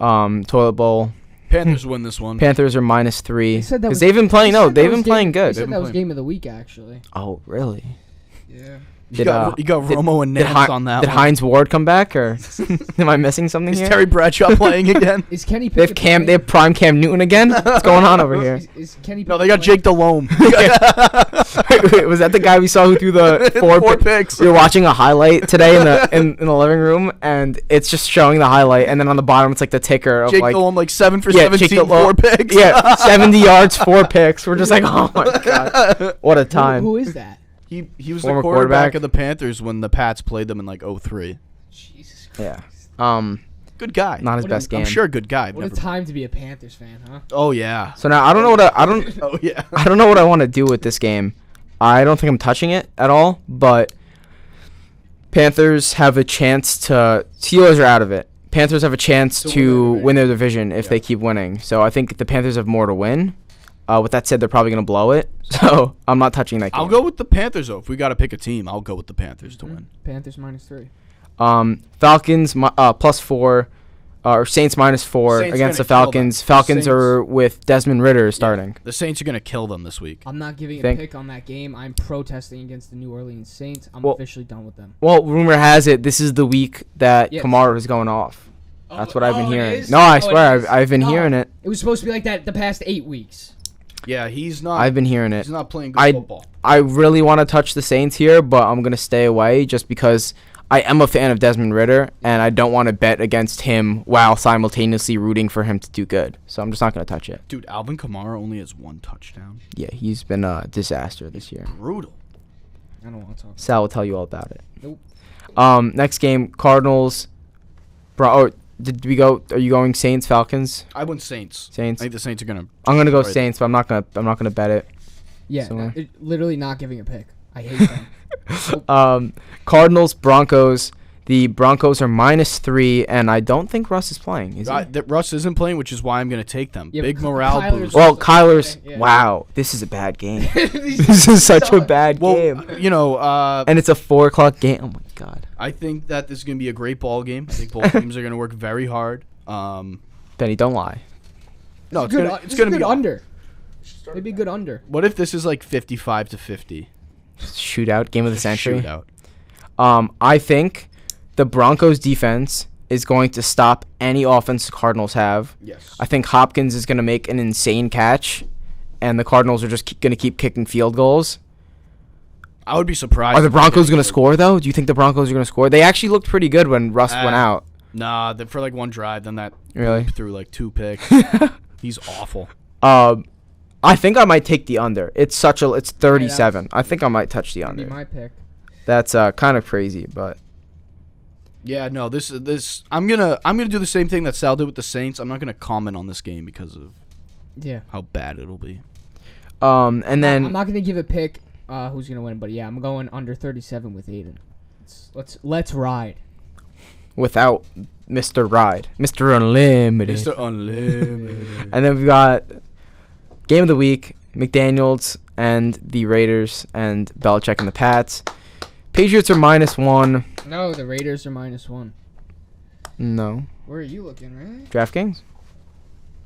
toilet bowl. Panthers win this one. Panthers are -3 They said that because was- they've been playing. They No, said they've that was been playing They good. said been that was playing- game of the week actually. Oh, really? Yeah. You got Romo and Nance on that Did one. Hines Ward come back, or am I missing something Is here? Terry Bradshaw playing again? Is Kenny They have Pickett They have prime Cam Newton again. What's going on over here? Is Kenny No, Pickett they got playing? Jake Delhomme. Wait, was that the guy we saw who threw the four picks. We were watching a highlight today in the living room, and it's just showing the highlight, and then on the bottom it's like the ticker of Jake like Delhomme, like 7 for Yeah, 17, Jake Delhomme. 4 picks. yeah, 70 yards, 4 picks. We're just like, oh my god, what a time. Who is that? He was Former the quarterback quarterback. of the Panthers when the Pats played them in like 03. Jesus Yeah, Christ. Good guy. not his What best game. I'm sure a good guy. I've What a never- time to be a Panthers fan, huh? Oh yeah. So now I don't know what I don't. Oh yeah. I don't know what I want to do with this game. I don't think I'm touching it at all, but Panthers have a chance to... Steelers are out of it. Panthers have a chance to win their division if they keep winning. So I think the Panthers have more to win. With that said, they're probably going to blow it. So I'm not touching that game. I'll go with the Panthers though. If we got to pick a team, I'll go with the Panthers to win. Panthers -3. Falcons +4. Or Saints -4 Saints against gonna the kill them. Falcons. Falcons Saints- are with Desmond Ritter starting. The Saints are gonna kill them this week. I'm not giving a Think- pick on that game. I'm protesting against the New Orleans Saints. I'm Well- officially done with them. Well, rumor has it this is the week that Yes. Kamara is going off. That's what I've been Oh, it hearing. is? No, I Oh, it swear, is? I've been No. hearing it. It was supposed to be like that the past 8 weeks. Yeah, he's not. I've been hearing it. He's not playing good I football. I really want to touch the Saints here, but I'm gonna stay away just because I am a fan of Desmond Ritter, and I don't want to bet against him while simultaneously rooting for him to do good. So I'm just not gonna touch it. Dude, Alvin Kamara only has 1 touchdown. Yeah, he's been a disaster this year. Brutal. I don't want to talk. Sal will tell you all about it. Nope. Next game, Cardinals. Did we go? Are you going Saints, Falcons? I went Saints. Saints. I think the Saints are gonna. I'm gonna go destroy them. Saints, but I'm not gonna bet it. Yeah, So, literally not giving a pick. I hate them. Cardinals, Broncos. The Broncos are -3, and I don't think Russ is playing. Is he? That Russ isn't playing, which is why I'm gonna take them. Yeah, Big but morale Kyler's- boost. Well, Kyler's. Yeah. Wow, this is a bad game. This is such a bad game. Well, you know, And it's a 4:00 game. Oh my god. I think that this is gonna be a great ball game. I think both teams are gonna work very hard. Benny, don't lie. No, it's good, gonna it's be good under. Maybe a good under. What if this is like 55-50 Shootout, game of the century. shootout? I think the Broncos defense is going to stop any offense the Cardinals have. Yes. I think Hopkins is going to make an insane catch, and the Cardinals are just going to keep kicking field goals. I would be surprised. Are the if they Broncos did going to good. score, though? Do you think the Broncos are going to score? They actually looked pretty good when Russ went out. Nah, for like one drive, then that Really? threw like 2 picks. He's awful. I think I might take the under. It's 37. I think I might touch the That'd be under. my pick. That's kind of crazy, but Yeah, no, this I'm gonna do the same thing that Sal did with the Saints. I'm not gonna comment on this game because of how bad it'll be. And then I'm not gonna give a pick who's gonna win, but yeah, I'm going under 37 with Aiden. Let's ride. Without Mr. Ride, Mr. Unlimited. Mr. Unlimited. And then we've got game of the week, McDaniels and the Raiders and Belichick and the Pats. Patriots are -1. No, the Raiders are -1. No. Where are you looking, right? DraftKings?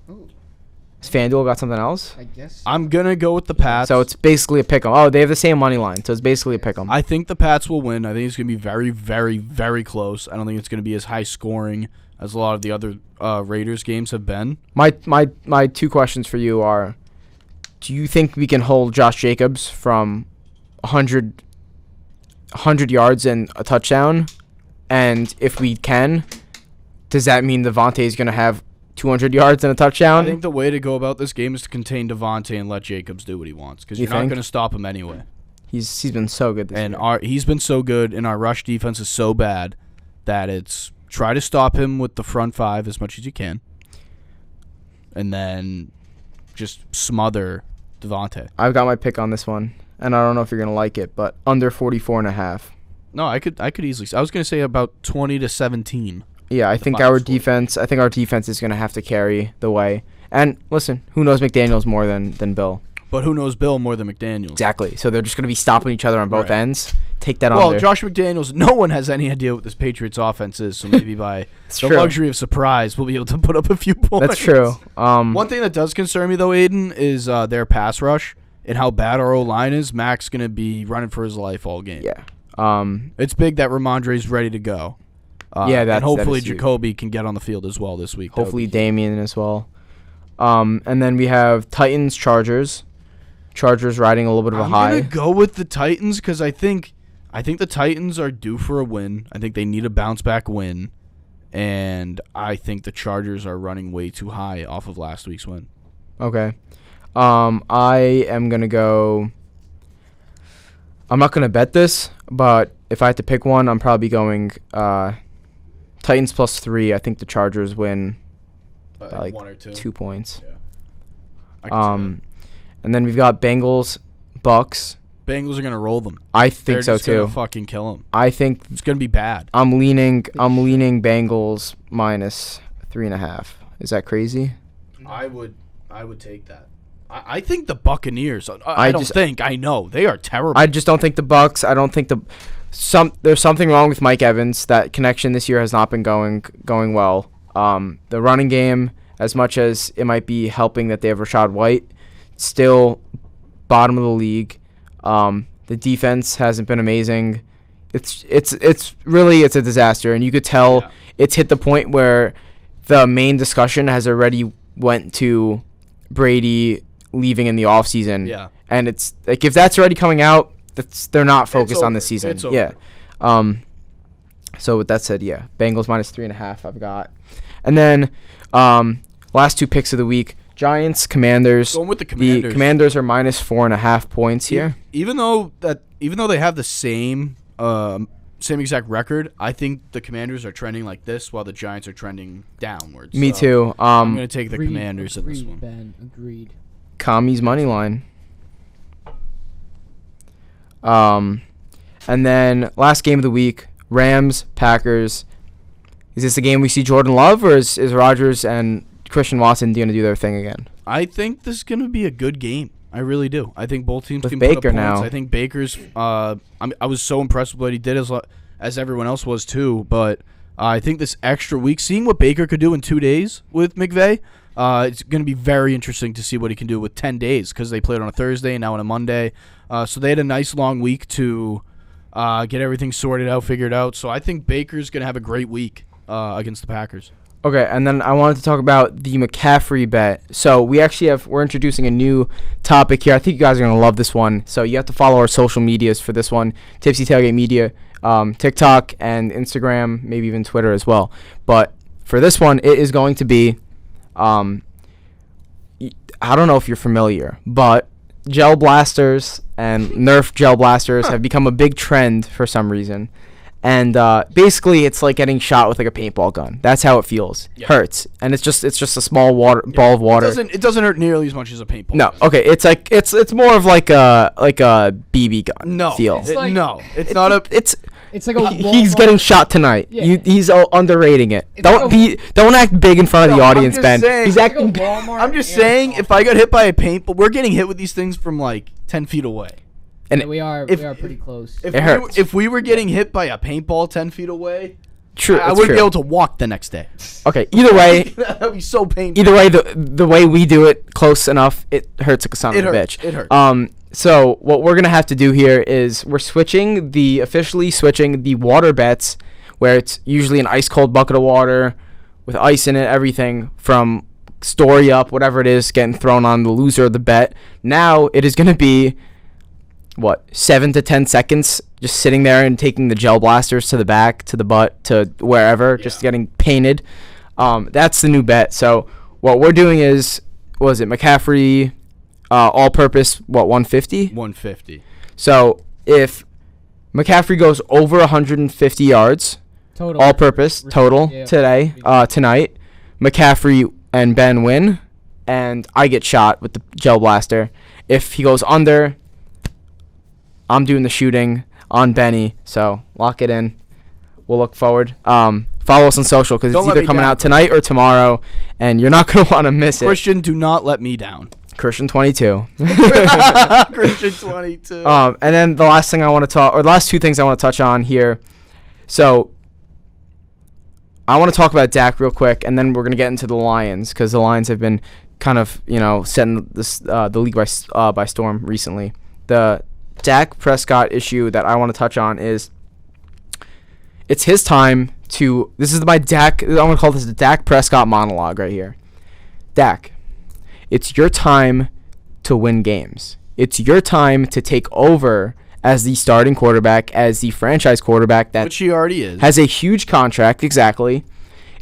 Oh, Has FanDuel got something else? I guess. I'm gonna go with the Pats. So it's basically a pick 'em. Oh, they have the same money line, so it's basically a pick 'em. I think the Pats will win. I think it's gonna be very, very, very close. I don't think it's gonna be as high scoring as a lot of the other Raiders games have been. My two questions for you are: do you think we can hold Josh Jacobs from 100 yards and a touchdown? And if we can, does that mean Devontae is going to have 200 yards and a touchdown? I think the way to go about this game is to contain Devontae and let Jacobs do what he wants, because You you're not think? going to stop him anyway. He's been so good this year. He's been so good, and our rush defense is so bad that it's try to stop him with the front five as much as you can, and then just smother Devontae. I've got my pick on this one, and I don't know if you're going to like it, but under 44.5. No, I could easily. I was going to say about 20-17. Yeah, I think our defense is going to have to carry the way. And listen, who knows McDaniels more than Bill? But who knows Bill more than McDaniels? Exactly. So they're just going to be stopping each other on both Right. ends. Take that on Well, there. Josh McDaniels, no one has any idea what this Patriots offense is, so maybe by the true. luxury of surprise, we'll be able to put up a few points. That's true. One thing that does concern me, though, Aiden, is their pass rush and how bad our O-line is. Mac's going to be running for his life all game. Yeah. It's big that Ramondre's ready to go. Yeah, and hopefully that is huge. Jacoby can get on the field as well this week. Hopefully Damian as well. And then we have Titans, Chargers. Chargers riding a little bit of a I'm high. gonna go with the Titans because I think the Titans are due for a win. I think they need a bounce back win, and I think the Chargers are running way too high off of last week's win. Okay. I am going to go... I'm not going to bet this, but if I had to pick one, I'm probably going Titans +3. I think the Chargers win by like 1 or 2. 2 points. Yeah. I can see And then we've got Bengals, Bucks. that. Bengals are gonna roll them. I think They're so just gonna too. fucking kill them. I think It's gonna be bad. I'm leaning Bengals -3.5. Is that crazy? I would take that. I think the Buccaneers. I know they are terrible. I just don't think the Bucks. I don't think there's something wrong with Mike Evans. That connection this year has not been going well. The running game, as much as it might be helping that they have Rashad White, still bottom of the league. The defense hasn't been amazing. It's really a disaster, and you could tell it's hit the point where the main discussion has already went to Brady leaving in the offseason. Yeah. And it's like if that's already coming out, they're not focused on the over. season. It's over. Yeah. So with that said, yeah, Bengals -3.5 I've got. And then last two picks of the week, Giants, Commanders. Going with the Commanders. The Commanders are -4.5 points here. Even though they have the same exact record, I think the Commanders are trending like this while the Giants are trending downwards. Me So too. I'm going to take the Agreed, Commanders in this agreed, one. Ben, agreed. Kami's money line. And then last game of the week, Rams, Packers. Is this a game we see Jordan Love, or is Rodgers and Christian Watson going to do their thing again? I think this is going to be a good game. I really do. I think both teams With can put up Baker points. now. I think Baker's. I was so impressed with what he did as everyone else was too. But I think this extra week, seeing what Baker could do in 2 days with McVay, it's going to be very interesting to see what he can do with 10 days because they played on a Thursday and now on a Monday. So they had a nice long week to get everything sorted out, figured out. So I think Baker's going to have a great week against the Packers. Okay, and then I wanted to talk about the McCaffrey bet. So we're introducing a new topic here. I think you guys are going to love this one. So you have to follow our social medias for this one. Tipsy Tailgate Media, TikTok and Instagram, maybe even Twitter as well. But for this one, it is going to be, I don't know if you're familiar, but Gel Blasters and Nerf Gel Blasters have become a big trend for some reason. And basically, it's like getting shot with like a paintball gun. That's how it feels. Yeah. Hurts, and it's just a small ball of water. It doesn't hurt nearly as much as a paintball. No, gun. okay, it's more of like a BB gun. No, feel. It's like- no, it's not a. It's like a He's Walmart- getting shot tonight. Yeah. He's underrating it. It's like Don't act big in front of the No, I'm audience, just Ben. saying- He's It's like a acting. Walmart I'm just airsoft. saying, if I got hit by a paintball, we're getting hit with these things from like 10 feet away. And Yeah, we are pretty close. If It hurts. if we were getting hit by a paintball 10 feet away, true, I it's wouldn't true. be able to walk the next day. Okay, either way, That would be so painful. either way, the way we do it close enough, it hurts like a son It of a hurts. bitch. It hurts. So what we're gonna have to do here is we're officially switching the water bets, where it's usually an ice cold bucket of water with ice in it, everything from story up, whatever it is, getting thrown on the loser of the bet. Now it is gonna be 7 to 10 seconds just sitting there and taking the gel blasters to the back, to the butt, to wherever, just getting painted. That's the new bet. So what we're doing is, what was it, McCaffrey, all-purpose, 150? 150. So if McCaffrey goes over 150 yards, Total. all-purpose, total, Yeah. tonight, McCaffrey and Ben win, and I get shot with the gel blaster. If he goes under, I'm doing the shooting on Benny, so lock it in. We'll look forward. Follow us on social because it's Don't let either me coming down, out tonight or tomorrow, and you're not going to want to miss it. Christian, do not let me down. Christian 22. Christian 22. And then the last thing I want to the last two things I want to touch on here. So I want to talk about Dak real quick, and then we're going to get into the Lions because the Lions have been kind of, setting the league by storm recently. The Dak Prescott issue that I want to touch on is it's his time to. This is my Dak. I'm going to call this the Dak Prescott monologue right here. Dak, it's your time to win games. It's your time to take over as the starting quarterback, as the franchise quarterback that Which he already is. has a huge contract. Exactly.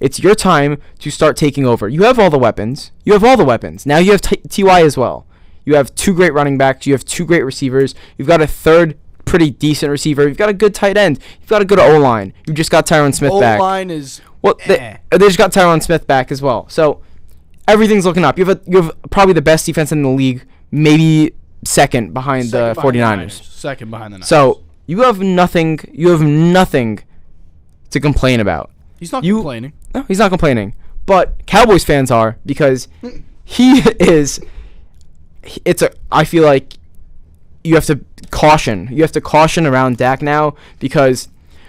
It's your time to start taking over. You have all the weapons. Now you have T.Y. as well. You have two great running backs. You have two great receivers. You've got a third pretty decent receiver. You've got a good tight end. You've got a good O-line. You just got Tyron Smith back. O-line is... Well, they just got Tyron Smith back as well. So everything's looking up. You have probably the best defense in the league, maybe second behind the 49ers. Second behind the Niners. So you have nothing to complain about. He's not complaining. No, he's not complaining. But Cowboys fans are, because he is. I feel like you have to caution. You have to caution around Dak now, because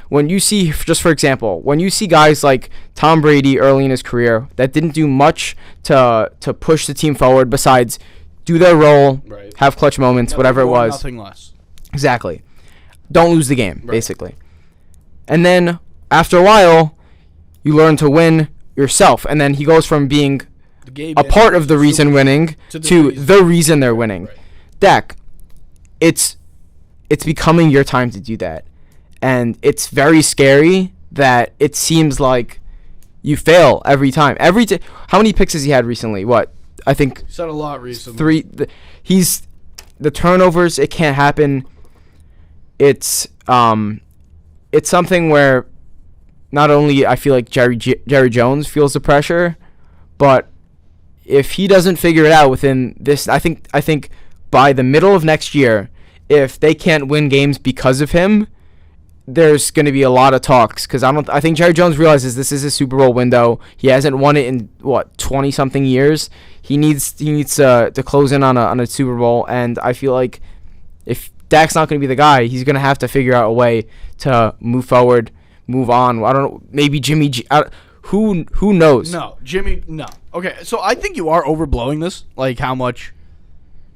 when you see, just for example, when you see guys like Tom Brady early in his career that didn't do much to push the team forward besides do their role, Right. have clutch moments, whatever it Nothing more, was. Nothing less. Exactly. Don't lose the game, Right. basically. And then after a while, you learn to win yourself. And then he goes from being a part of the reason winning to the reason they're winning. Right. Dak, it's becoming your time to do that. And it's very scary that it seems like you fail every time. How many picks has he had recently? What? I think He's had a lot recently. 3. The turnovers, it can't happen. It's something where not only I feel like Jerry Jones feels the pressure, but if he doesn't figure it out within this, I think by the middle of next year, if they can't win games because of him, there's going to be a lot of talks, because I think Jerry Jones realizes this is a Super Bowl window. He hasn't won it in 20 something years. He needs to close in on a Super Bowl, and I feel like if Dak's not going to be the guy, he's going to have to figure out a way to move forward, move on. I don't know, maybe Jimmy G. Who knows? No, Jimmy, no. Okay, so I think you are overblowing this, like how much.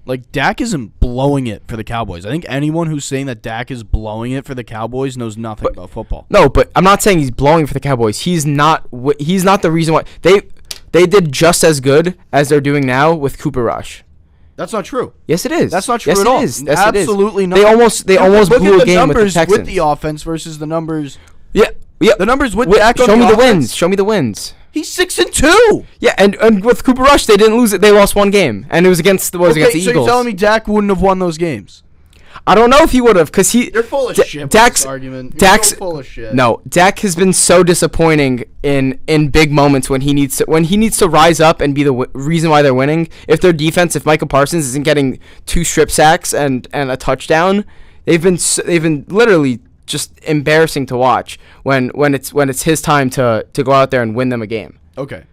Like, Dak isn't blowing it for the Cowboys. I think anyone who's saying that Dak is blowing it for the Cowboys knows nothing about football. No, but I'm not saying he's blowing for the Cowboys. He's not the reason why they did just as good as they're doing now with Cooper Rush. That's not true. Yes, it is. That's not true yes, at all. It is. Yes, it is. Absolutely not. They almost Look blew at a the game with the numbers Texans. with the offense versus the numbers. Yeah. The numbers with Dak on show me the offense. wins. Show me the wins. He's 6-2. Yeah, and with Cooper Rush, they didn't lose it. They lost one game, and it was against the Okay, against the so Eagles. you're telling me Dak wouldn't have won those games? I don't know if he would have, because You're full of shit with Dak's this argument. You're Dak's so full of shit. No, Dak has been so disappointing in big moments when he needs to rise up and be the reason why they're winning. If their defense, if Micah Parsons isn't getting 2 strip sacks and a touchdown, they've been literally just embarrassing to watch when it's his time to go out there and win them a game. Okay.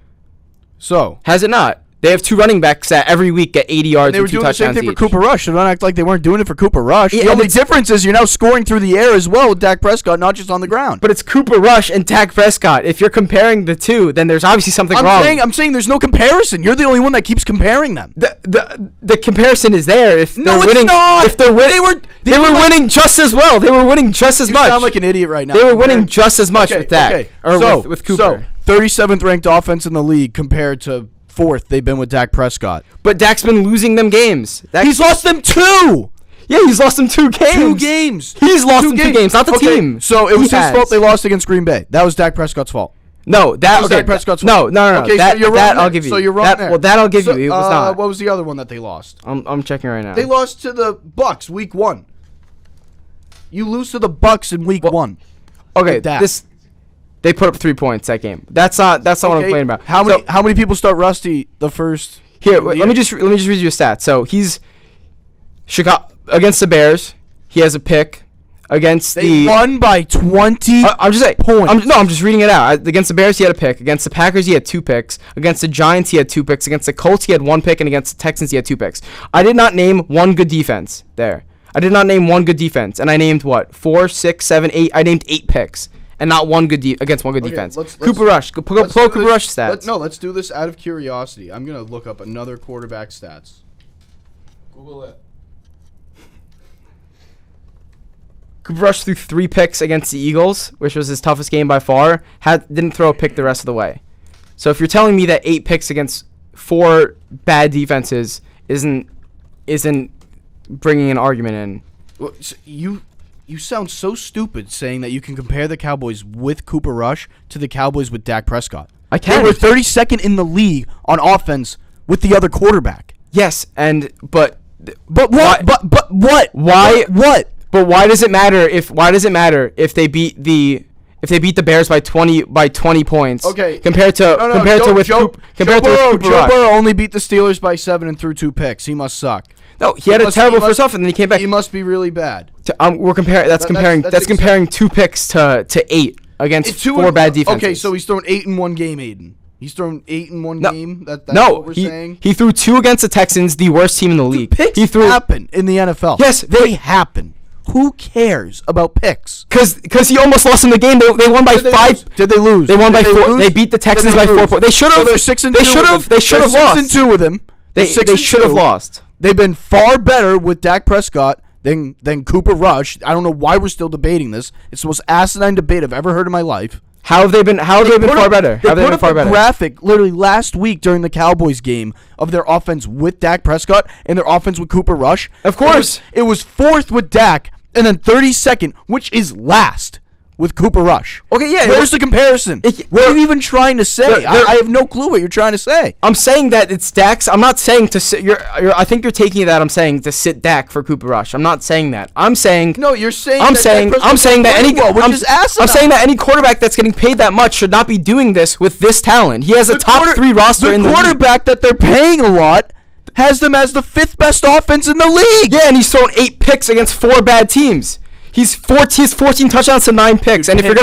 So Has it not? They have 2 running backs that every week get 80 yards they were and 2 doing the same touchdowns thing for each. Cooper Rush. So don't act like they weren't doing it for Cooper Rush. Yeah, the only it's- difference is you're now scoring through the air as well with Dak Prescott, not just on the ground. But it's Cooper Rush and Dak Prescott. If you're comparing the two, then there's obviously something wrong. I'm saying there's no comparison. You're the only one that keeps comparing them. The comparison is there. If No, they're it's winning, not. If they're winning, they were winning just as well. They were winning just as You much. sound like an idiot right now. They were winning just as much Okay, with Dak okay. or So- with Cooper. So 37th ranked offense in the league compared to 4th they've been with Dak Prescott. But Dak's been losing them games. He's lost them 2. Yeah, he's lost them 2 games. 2 games. He's lost them 2 games, not the Okay, team. So it He was his has. fault they lost against Green Bay. That was Dak Prescott's fault. No, that was okay. Dak Prescott's No. fault. Okay, Okay, so that you're wrong that there. I'll give you. So you're wrong that, there. Well, that I'll give So, you. It was not. What was the other one that they lost? I'm checking right now. They lost to the Bucks week 1. You lose to the Bucks in week 1. Okay, with Dak. they put up 3 points that game. That's not what I'm complaining about. How So- many people start Rusty the first? Here, let me just read you a stat. So he's Chicago against the Bears. He has a pick against They won by 20 I'm just saying. points. I'm just reading it out. Against the Bears, he had a pick. Against the Packers, he had 2 picks. Against the Giants, he had 2 picks. Against the Colts, he had 1 pick, and against the Texans, he had 2 picks. I did not name one good defense there. I did not name one good defense, and I named what 4, 6, 7, 8. I named 8 picks, and not one good against one good Okay, defense. let's- Cooper Rush, pull Let's Cooper do this- Rush stats. Let's do this out of curiosity. I'm gonna look up another quarterback stats. Google it. Cooper Rush threw 3 picks against the Eagles, which was his toughest game by far. Didn't throw a pick the rest of the way. So if you're telling me that 8 picks against 4 bad defenses isn't bringing an argument in, Well, you sound so stupid saying that you can compare the Cowboys with Cooper Rush to the Cowboys with Dak Prescott. I They can. were 32nd in the league on offense with the other quarterback. Yes, but But Why- what? But what? Why- What? but why does it matter if they beat the Bears by 20 points? Okay. Compared to Joe Cooper Rush. Burrow only beat the Steelers by 7 and threw 2 picks. He must suck. No, he had a terrible first half, and then he came back. He must be really bad. We're comparing. That's comparing 2 picks to 8 against 4 bad defenses. Okay, so he's thrown 8 in one game, Aiden. He's thrown 8 in one No. game. That's No, what we're saying. he threw 2 against the Texans, the worst team in the league. Picks He threw happen in the NFL. Yes, they happen. Who cares about picks? because he almost lost in the game. They won by 5. Did they lose? They won by Did 4. lose? They beat the Texans Did by they 4 lose? points. They should have. So they're 6 and 2. They should have. They should have lost. 6 and 2 with him. They They're 6 should have and 2. lost. They've been far better with Dak Prescott than Cooper Rush. I don't know why we're still debating this. It's the most asinine debate I've ever heard in my life. How have they been? How have they been put far up- better? How have they put been up far a better? graphic literally last week during the Cowboys game of their offense with Dak Prescott and their offense with Cooper Rush. Of course. It was 4th with Dak and then 32nd, which is last with Cooper Rush. Okay, yeah. Where's the comparison? What are you even trying to say? I have no clue what you're trying to say. I'm saying that it's Dak's. I'm not saying to sit. I think you're taking that. I'm saying to sit Dak for Cooper Rush. I'm not saying that. I'm saying. No, you're saying. I'm that saying. Dak I'm saying that any. Prescott's playing well, I'm, which is asinine. I'm saying that any quarterback that's getting paid that much should not be doing this with this talent. He has a top 3 roster in the league. quarterback that they're paying a lot has them as the 5th best offense in the league. Yeah, and he's thrown 8 picks against 4 bad teams. He's 14 touchdowns to 9 picks. And if you're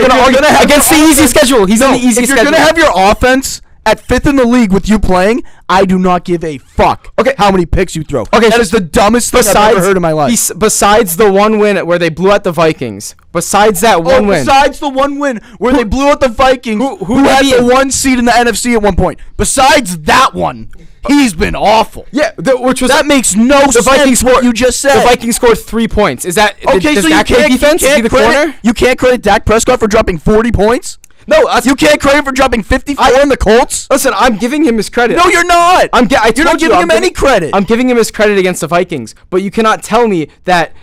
gonna argue against the easy schedule, he's on the easy If you're schedule. gonna have your offense at 5th in the league with you playing, I do not give a fuck. Okay. How many picks you throw? Okay, that so is the dumbest thing I've ever heard in my life. Besides the one win where they blew out the Vikings, besides that one win, Besides the one win where they blew out the Vikings, who did had he- the 1 seed in the NFC at one point. Besides that one, he's been awful. yeah, which was That makes no sense. Vikings what scored- you just said. The Vikings scored 3 points. Is that Okay, does so Dak play defense? Is he the corner? You can't credit Dak Prescott for dropping 40 points? No, that's, You can't credit for dropping 54 in the Colts? listen. I'm giving him his credit. No, you're not. I You're not told you, giving I'm him any credit. I'm giving him his credit against the Vikings, but you cannot tell me that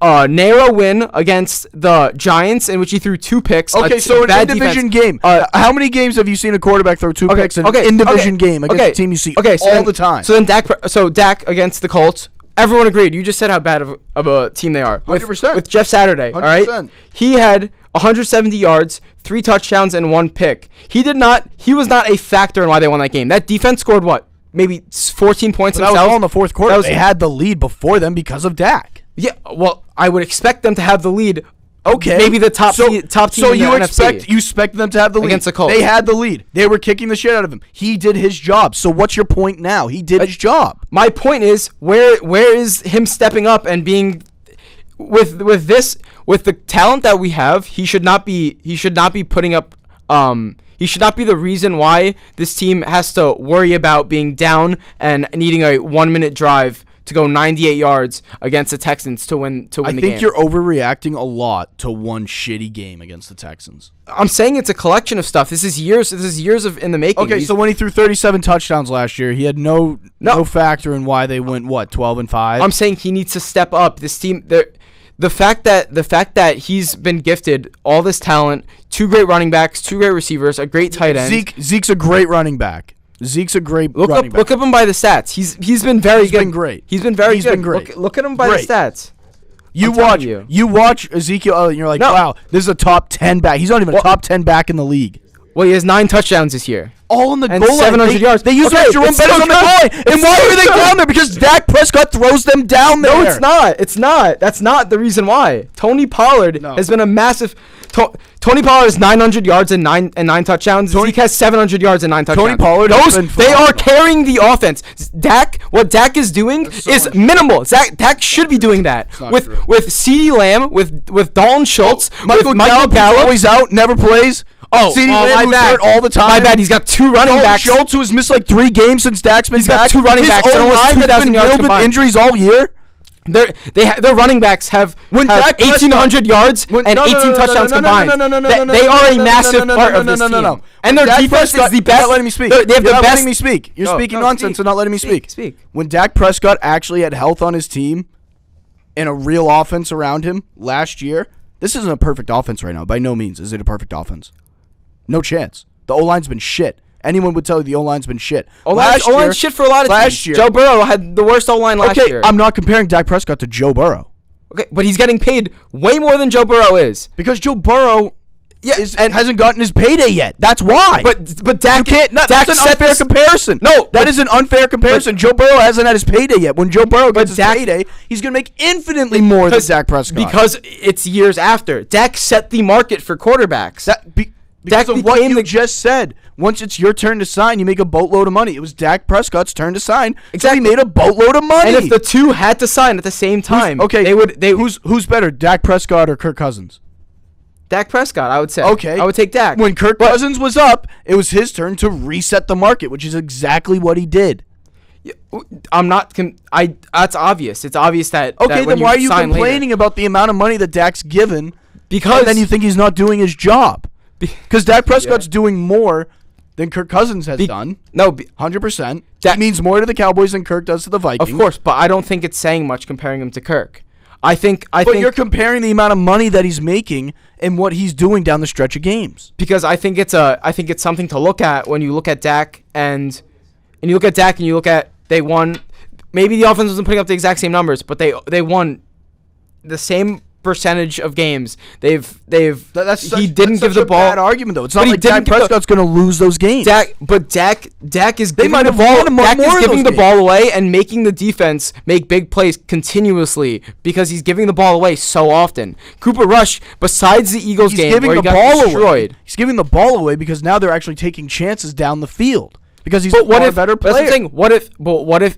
narrow win against the Giants in which he threw 2 picks. Okay, so an bad in-division defense, game. How many games have you seen a quarterback throw 2 picks in an in-division game against a team you see all the time? So then Dak against the Colts, Everyone agreed. You just said how bad of a team they are. 100%. With Jeff Saturday, all right? 100%. He had 170 yards, 3 touchdowns, and 1 pick. He was not a factor in why they won that game. That defense scored what? Maybe 14 points That themselves. was all in the fourth quarter. They had the lead before them because of Dak. Yeah, well, I would expect them to have the lead. Okay, Maybe the top team So in the you NFC. expect them to have the lead Against the Colts. They had the lead. They were kicking the shit out of him. He did his job. So what's your point now? He did his job. My point is, where is him stepping up and being with the talent that we have? He should not be putting up. He should not be the reason why this team has to worry about being down and needing a 1-minute drive to go 98 yards against the Texans to win the game. I think you're overreacting a lot to one shitty game against the Texans. I'm saying it's a collection of stuff. This is years of in the making. Okay, so when he threw 37 touchdowns last year, he had no factor in why they went 12-5. I'm saying he needs to step up. This team, the fact that he's been gifted all this talent, 2 great running backs, 2 great receivers, a great tight end. Zeke's a great running back. Zeke's a great running back. Look up him by the stats. He's been very good. He's been great. He's been very good. Been great. Look at him by the stats. You watch Ezekiel and you're like, wow, this is a top 10 back. He's not even a top 10 back in the league. Well, he has 9 touchdowns this year. All in the and goal line. 700 yards. They use Jerome Bettis on the goal line. And why are they down there? Because Dak Prescott throws them down there. No, it's not. It's not. That's not the reason why. Tony Pollard has been a massive. Tony Pollard has 900 yards and 9 touchdowns. Zeke has 700 yards and 9 touchdowns. Tony Pollard. They are carrying the offense. What Dak is doing is minimal. Dak should be doing that with CeeDee Lamb, with Dalton Schultz, Michael Gallup always out, never plays. CeeDee Lamb who's hurt all the time. My bad. He's got 2 running backs. Schultz, who has missed like 3 games since Dak's been back. He's got 2 running backs. His O-line has been riddled with injuries all year. Their running backs have 1,800 yards and 18 touchdowns combined. They are a massive part of this team. And their defense is the best. You're not letting me speak. They have the best. You're not letting me speak. You're speaking nonsense and not letting me speak. When Dak Prescott actually had health on his team and a real offense around him last year, this isn't a perfect offense right now. By no means is it a perfect offense. No chance. The O-line's been shit. Anyone would tell you the O-line's been shit. O-line's shit for a lot of teams. Joe Burrow had the worst O-line last year. I'm not comparing Dak Prescott to Joe Burrow. Okay, but he's getting paid way more than Joe Burrow is. Because Joe Burrow hasn't gotten his payday yet. That's why. But Dak can't. That's an unfair comparison. No, that is an unfair comparison. Joe Burrow hasn't had his payday yet. When Joe Burrow gets his payday, he's going to make infinitely more than Dak Prescott. Because it's years after. Dak set the market for quarterbacks. Because of what you just said. Once it's your turn to sign, you make a boatload of money. It was Dak Prescott's turn to sign. Exactly. So he made a boatload of money. And if the two had to sign at the same time, who's better, Dak Prescott or Kirk Cousins? Dak Prescott, I would say. Okay. I would take Dak. When Kirk Cousins was up, it was his turn to reset the market, which is exactly what he did. I'm not. That's obvious. It's obvious that. Okay, then why are you complaining about the amount of money that Dak's given? Because and then you think he's not doing his job. Because Dak Prescott's doing more than Kirk Cousins has done. No, 100%. That means more to the Cowboys than Kirk does to the Vikings. Of course, but I don't think it's saying much comparing him to Kirk. I think you're comparing the amount of money that he's making and what he's doing down the stretch of games. Because I think it's something to look at when you look at Dak and you look at they won. Maybe the offense wasn't putting up the exact same numbers, but they won the same percentage of games. He didn't give the ball. Bad argument though. It's not like Dak Prescott's going to lose those games. Dak is giving the ball. Dak is giving the ball away and making the defense make big plays continuously because he's giving the ball away so often. Cooper Rush, besides the Eagles game where he got destroyed, he's giving the ball away because now they're actually taking chances down the field. Because he's a better player. That's the thing. What if?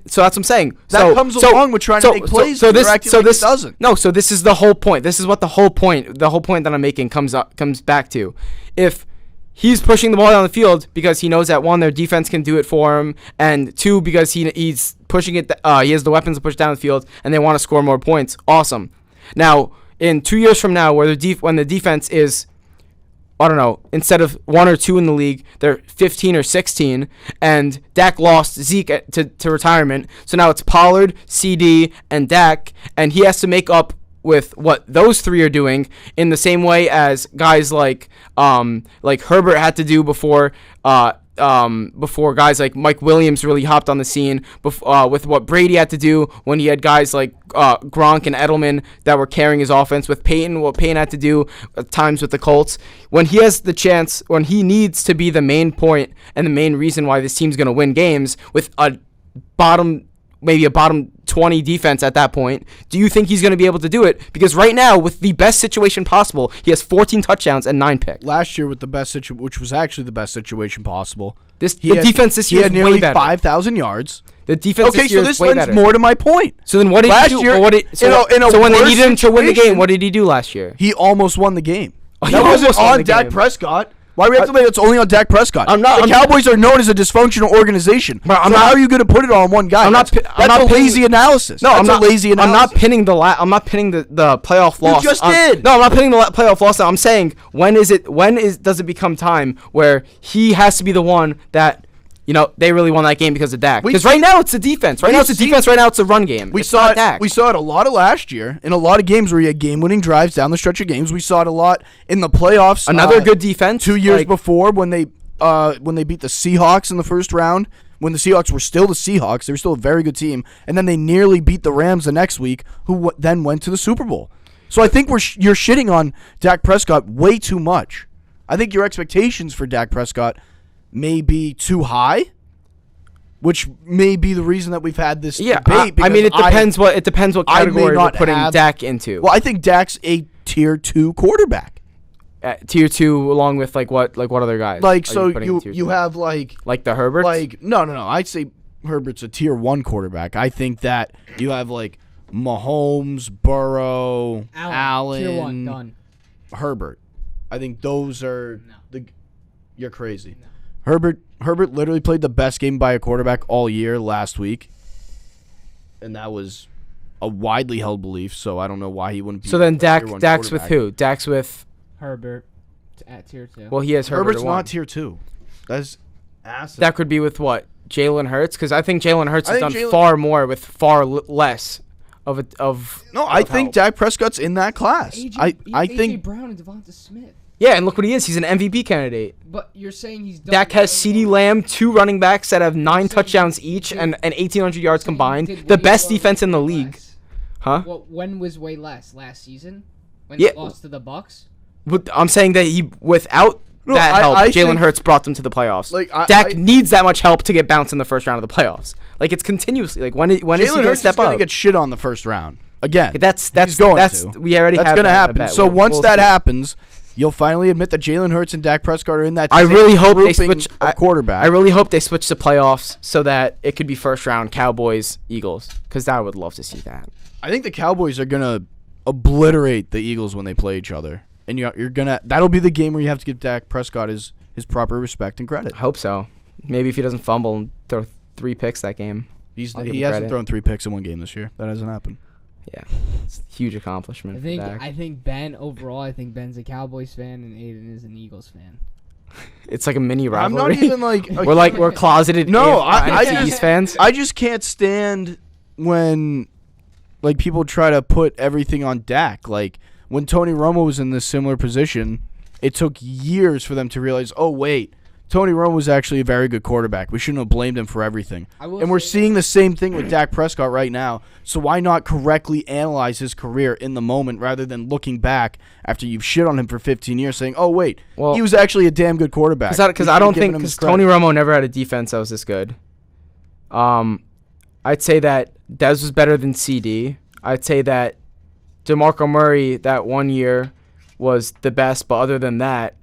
So that's what I'm saying. That comes along with trying to make plays. So this doesn't. No. So this is the whole point. This is what the whole point that I'm making comes back to. If he's pushing the ball down the field because he knows that 1, their defense can do it for him, and 2, because he's pushing it. He has the weapons to push down the field, and they want to score more points. Awesome. Now, in 2 years from now, when the defense is, I don't know, instead of 1 or 2 in the league, they're 15 or 16, and Dak lost Zeke to retirement. So now it's Pollard, CD, and Dak, and he has to make up with what those 3 are doing in the same way as guys like Herbert had to do before before guys like Mike Williams really hopped on the scene, with what Brady had to do when he had guys like Gronk and Edelman that were carrying his offense, with Peyton, what Peyton had to do at times with the Colts. When he has the chance, when he needs to be the main point and the main reason why this team's going to win games with maybe a bottom 20 defense at that point, do you think he's going to be able to do it? Because right now, with the best situation possible, he has 14 touchdowns and 9 picks. Last year with the best situation, which was actually the best situation possible. Defense this year is nearly way better. 5,000 yards. The defense this year is way better. Okay, so this lends more to my point. So then what did he do? So when they needed him to win the game, what did he do last year? He almost won the game. He That wasn't almost won on the Dak game. Prescott. Why do we have to say it's only on Dak Prescott? The Cowboys are known as a dysfunctional organization. How are you going to put it on one guy? That's a lazy analysis. No, I'm not lazy analysis. I'm not pinning the playoff loss. You just did. No, I'm not pinning the playoff loss. I'm saying does it become time where he has to be the one that they really won that game because of Dak? Because right now it's the defense. Right now it's the defense. Right now it's a run game. We saw it a lot of last year in a lot of games where you had game-winning drives down the stretch of games. We saw it a lot in the playoffs. Another good defense 2 years before when they beat the Seahawks in the first round. When the Seahawks were still the Seahawks, they were still a very good team, and then they nearly beat the Rams the next week, who then went to the Super Bowl. So I think you're shitting on Dak Prescott way too much. I think your expectations for Dak Prescott may be too high, which may be the reason that we've had this debate. I mean, it depends what category we're putting Dak into. Well, I think Dak's a tier 2 quarterback. Tier 2, along with what other guys? You have like the Herberts. No. I'd say Herbert's a tier 1 quarterback. I think that you have Mahomes, Burrow, Allen, tier 1 done. Herbert. I think those are You're crazy. No. Herbert literally played the best game by a quarterback all year last week, and that was a widely held belief. So I don't know why he wouldn't be. So then Dak's with who? Dak's with Herbert at tier 2. Well, he has Herbert. Herbert's not tier 2. That's acid. That could be with what? Jalen Hurts? Because I think Jalen Hurts has done far more with far less of. I think Dak Prescott's in that class. I think AJ Brown and Devonta Smith. Yeah, and look what he is. He's an MVP candidate. But you're saying he's done. Dak has CeeDee Lamb, 2 running backs that have 9 touchdowns each and 1,800 yards combined. The best defense in the league. Huh? Well, when was way less? Last season? When they lost to the Bucs? But I'm saying that without that help, Jalen Hurts brought them to the playoffs. Dak needs that much help to get bounced in the first round of the playoffs. It's continuously. When is he going to step up? Jalen Hurts is going to get shit on the first round. Again. That's going to. We already have that's going to happen. So once that see. happens, you'll finally admit that Jalen Hurts and Dak Prescott are in that. I really hope they switch quarterback. I really hope they switch to playoffs so that it could be first round Cowboys Eagles, because I would love to see that. I think the Cowboys are gonna obliterate the Eagles when they play each other, and you're gonna. That'll be the game where you have to give Dak Prescott his proper respect and credit. I hope so. Maybe if he doesn't fumble and throw 3 picks that game. He hasn't thrown 3 picks in one game this year. That hasn't happened. Yeah, it's a huge accomplishment. I think Ben overall. I think Ben's a Cowboys fan and Aiden is an Eagles fan. It's like a mini rivalry. I'm not even we're closeted. No, East fans. I just can't stand when people try to put everything on Dak. When Tony Romo was in this similar position, it took years for them to realize, oh wait, Tony Romo was actually a very good quarterback. We shouldn't have blamed him for everything. And we're seeing the same thing with Dak Prescott right now. So why not correctly analyze his career in the moment rather than looking back after you've shit on him for 15 years saying, oh, wait, he was actually a damn good quarterback. Because I don't think Tony Romo never had a defense that was this good. I'd say that Dez was better than CD. I'd say that DeMarco Murray that 1 year was the best, but other than that,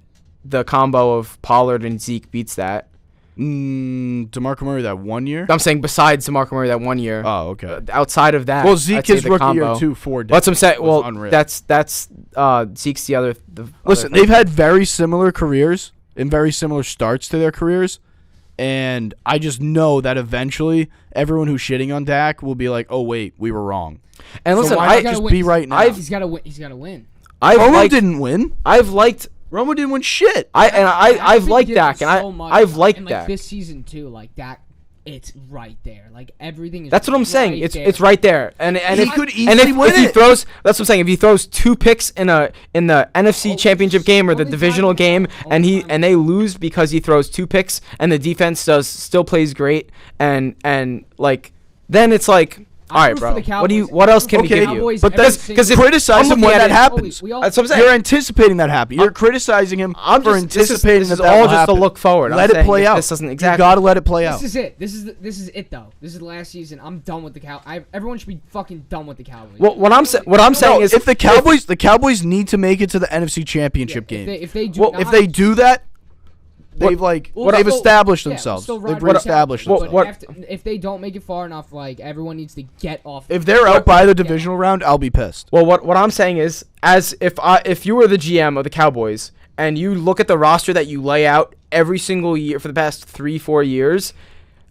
the combo of Pollard and Zeke beats that. DeMarco Murray that 1 year? I'm saying besides DeMarco Murray that 1 year. Oh, okay. Outside of that, well, Zeke is rookie year too. 4 days. What's I'm saying? Well, that's Zeke's the other. Listen, they've had very similar careers and very similar starts to their careers, and I just know that eventually everyone who's shitting on Dak will be like, "Oh wait, we were wrong." And listen, I just be right now. He's got to win. He's got to win. Romo didn't win. Romo didn't win shit. I've liked Dak, and I've liked Dak. This season too, Dak it's right there. Like everything is. That's what I'm saying. right It's there. it's right there. And He could easily win if he it. throws, that's what I'm saying. If he throws 2 picks in the NFC Championship game or the Only divisional time- game, only time- and they lose because he throws 2 picks, and the defense still plays great, and like then it's like. All right, root for bro. the What else can we Okay, give you? Cowboys but every that's single- because if criticize I'm him when looking that at it- happens. We all- That's what I'm saying. You're anticipating that happen. You're criticizing him I'm for just this anticipating is that all will just happen. a look forward. I'm Let it saying play if out. This doesn't You exactly. gotta let it play out. This is it. This is it though. This is the last season. I'm done with the Everyone should be fucking done with the Cowboys. What I'm saying No, is if the Cowboys need to make it to the NFC Championship game. If they do, Well, not, If they do that, they've we'll they've still- established yeah, themselves. we'll still They've ride with reestablished Cowboys, themselves. but if they don't make it far enough, like everyone needs to get off. If they're out by the divisional round, I'll be pissed. Well, what I'm saying is, as if you were the GM of the Cowboys and you look at the roster that you lay out every single year for the past 3-4 years,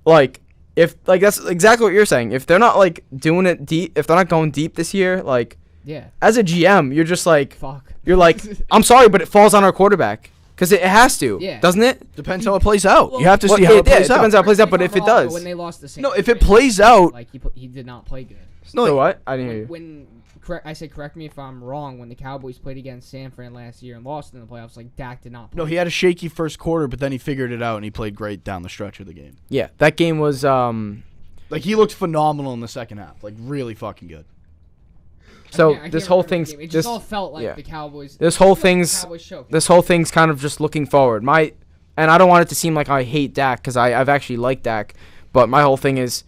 like that's exactly what you're saying. If they're not like doing it deep, if they're not going deep this year, like Yeah. as a GM, you're just like Fuck. you're like I'm sorry, but it falls on our quarterback because it has to, Yeah. doesn't it? Depends how it plays out. You have to Well, see how yeah, it plays it out. depends how it plays out, but if it does, When they lost the Saints, No, if it plays out, like he did not play good. no, so what? I didn't hear you. When correct me if I'm wrong. When the Cowboys played against San Fran last year and lost in the playoffs, like Dak did not play. no, he had a shaky first quarter, but then he figured it out and he played great down the stretch of the game. Yeah, that game was Like he looked phenomenal in the second half, like really fucking good. so I can't this whole remember the thing's game. It just this all felt like yeah. the Cowboys. This whole it felt like the thing's- Cowboys show. this whole thing's kind of just looking forward. And I don't want it to seem like I hate Dak because I've actually liked Dak, but my whole thing is,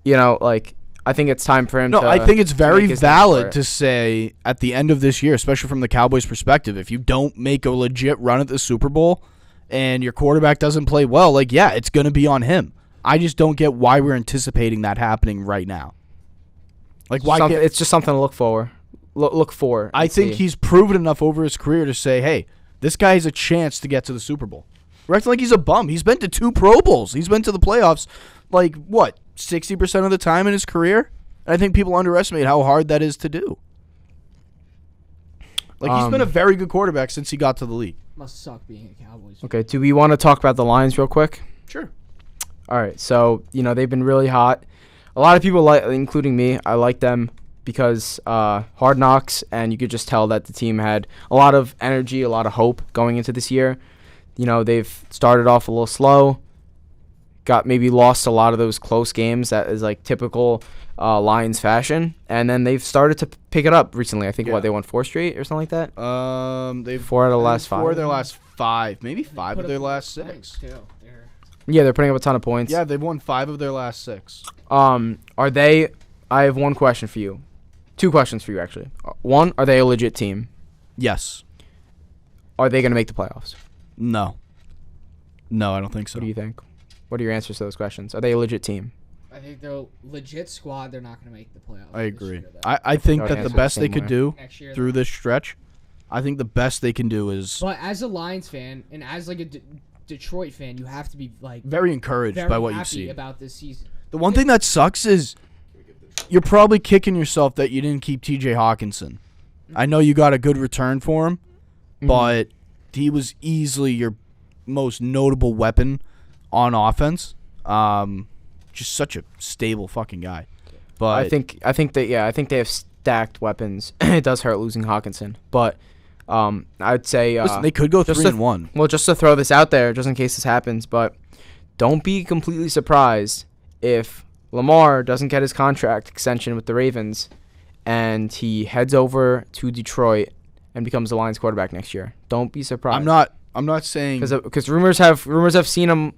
like I think it's time for him. No, to, I think it's to very make his name for valid it. to say at the end of this year, especially from the Cowboys' perspective, if you don't make a legit run at the Super Bowl and your quarterback doesn't play well, like yeah, it's going to be on him. I just don't get why we're anticipating that happening right now. Like why can't, It's just something to look for. Look for. I and think see. he's proven enough over his career to say, hey, this guy has a chance to get to the Super Bowl. We're acting like he's a bum. He's been to 2 Pro Bowls. He's been to the playoffs, like, what, 60% of the time in his career? And I think people underestimate how hard that is to do. Like, he's been a very good quarterback since he got to the league. Must suck being a Cowboys fan. Okay, do we want to talk about the Lions real quick? Sure. All right, so they've been really hot. A lot of people like, including me, I like them because Hard Knocks, and you could just tell that the team had a lot of energy, a lot of hope going into this year. They've started off a little slow, got maybe lost a lot of those close games that is like typical Lions fashion, and then they've started to pick it up recently. I think Yeah. they won 4 straight or something like that. They've 4 out of the last 5. 4 of their last 5, maybe 5 Put of their up last points, 6. too. Yeah, they're putting up a ton of points. Yeah, they've won 5 of their last 6. Are they? I have one question for you. 2 questions for you actually. One, are they a legit team? Yes. Are they going to make the playoffs? No. No, I don't think so. What do you think? What are your answers to those questions? Are they a legit team? I think they're a legit squad. They're not going to make the playoffs. I this agree. year, though. I think I would that the answer the best they same could way. do Next year, through this stretch, I think the best they can do is But as a Lions fan and as like a Detroit fan, you have to be like very encouraged very by what happy you see. about this season. The one thing that sucks is you're probably kicking yourself that you didn't keep TJ Hawkinson. I know you got a good return for him, but he was easily your most notable weapon on offense. Just such a stable fucking guy. But I think they have stacked weapons. It does hurt losing Hawkinson, but I'd say listen, they could go just 3-1. Well, just to throw this out there, just in case this happens, but don't be completely surprised if Lamar doesn't get his contract extension with the Ravens and he heads over to Detroit and becomes the Lions quarterback next year. Don't be surprised. I'm not saying because rumors have seen him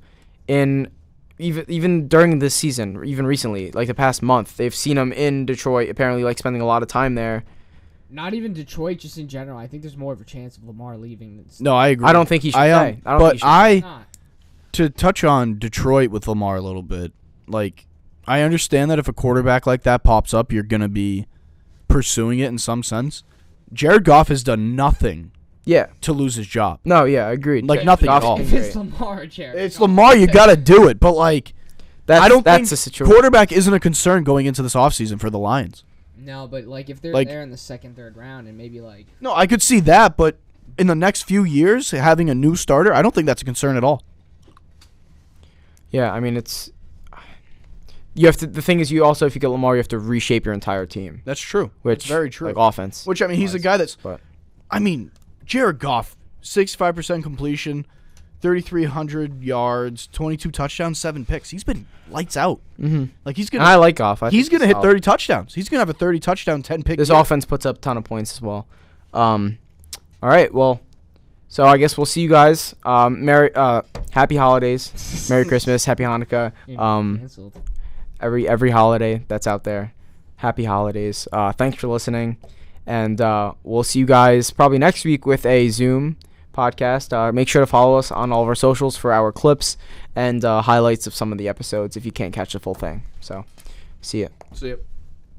in even during this season, or even recently, like the past month, they've seen him in Detroit. Apparently, like spending a lot of time there. Not even Detroit, just in general. I think there's more of a chance of Lamar leaving. Than No, I agree. I don't think he should stay. I don't but think he should. not. to touch on Detroit with Lamar a little bit, like I understand that if a quarterback like that pops up, you're gonna be pursuing it in some sense. Jared Goff has done nothing Yeah. to lose his job. No. Yeah. Agreed. Like nothing at Goff's all. been If it's great. Lamar, Jared. It's Lamar, you gotta do it. But like, That's, I don't that's think the situation. quarterback isn't a concern going into this offseason for the Lions. No, but like if they're Like- there in the second, third round, and maybe like No, I could see that, but in the next few years, having a new starter, I don't think that's a concern at all. Yeah. I mean, it's you have to. The thing is, you also, if you get Lamar, you have to reshape your entire team. That's true. Which That's very true. Like offense. Which, I mean, he's a guy that's. But I mean, Jared Goff, 65% completion, 3,300 yards, 22 touchdowns, 7 picks. He's been lights out. mm-hmm. Like he's And gonna. I like Goff. He's gonna hit 30 touchdowns. He's gonna have a 30 touchdown, 10 pick. This year. offense puts up a ton of points as well. All right. Well, so I guess we'll see you guys. Happy holidays, Merry Christmas, Happy Hanukkah. Canceled. Every holiday that's out there. Happy holidays. Thanks for listening, and we'll see you guys probably next week with a Zoom podcast. Make sure to follow us on all of our socials for our clips and highlights of some of the episodes if you can't catch the full thing. So, see ya. See ya.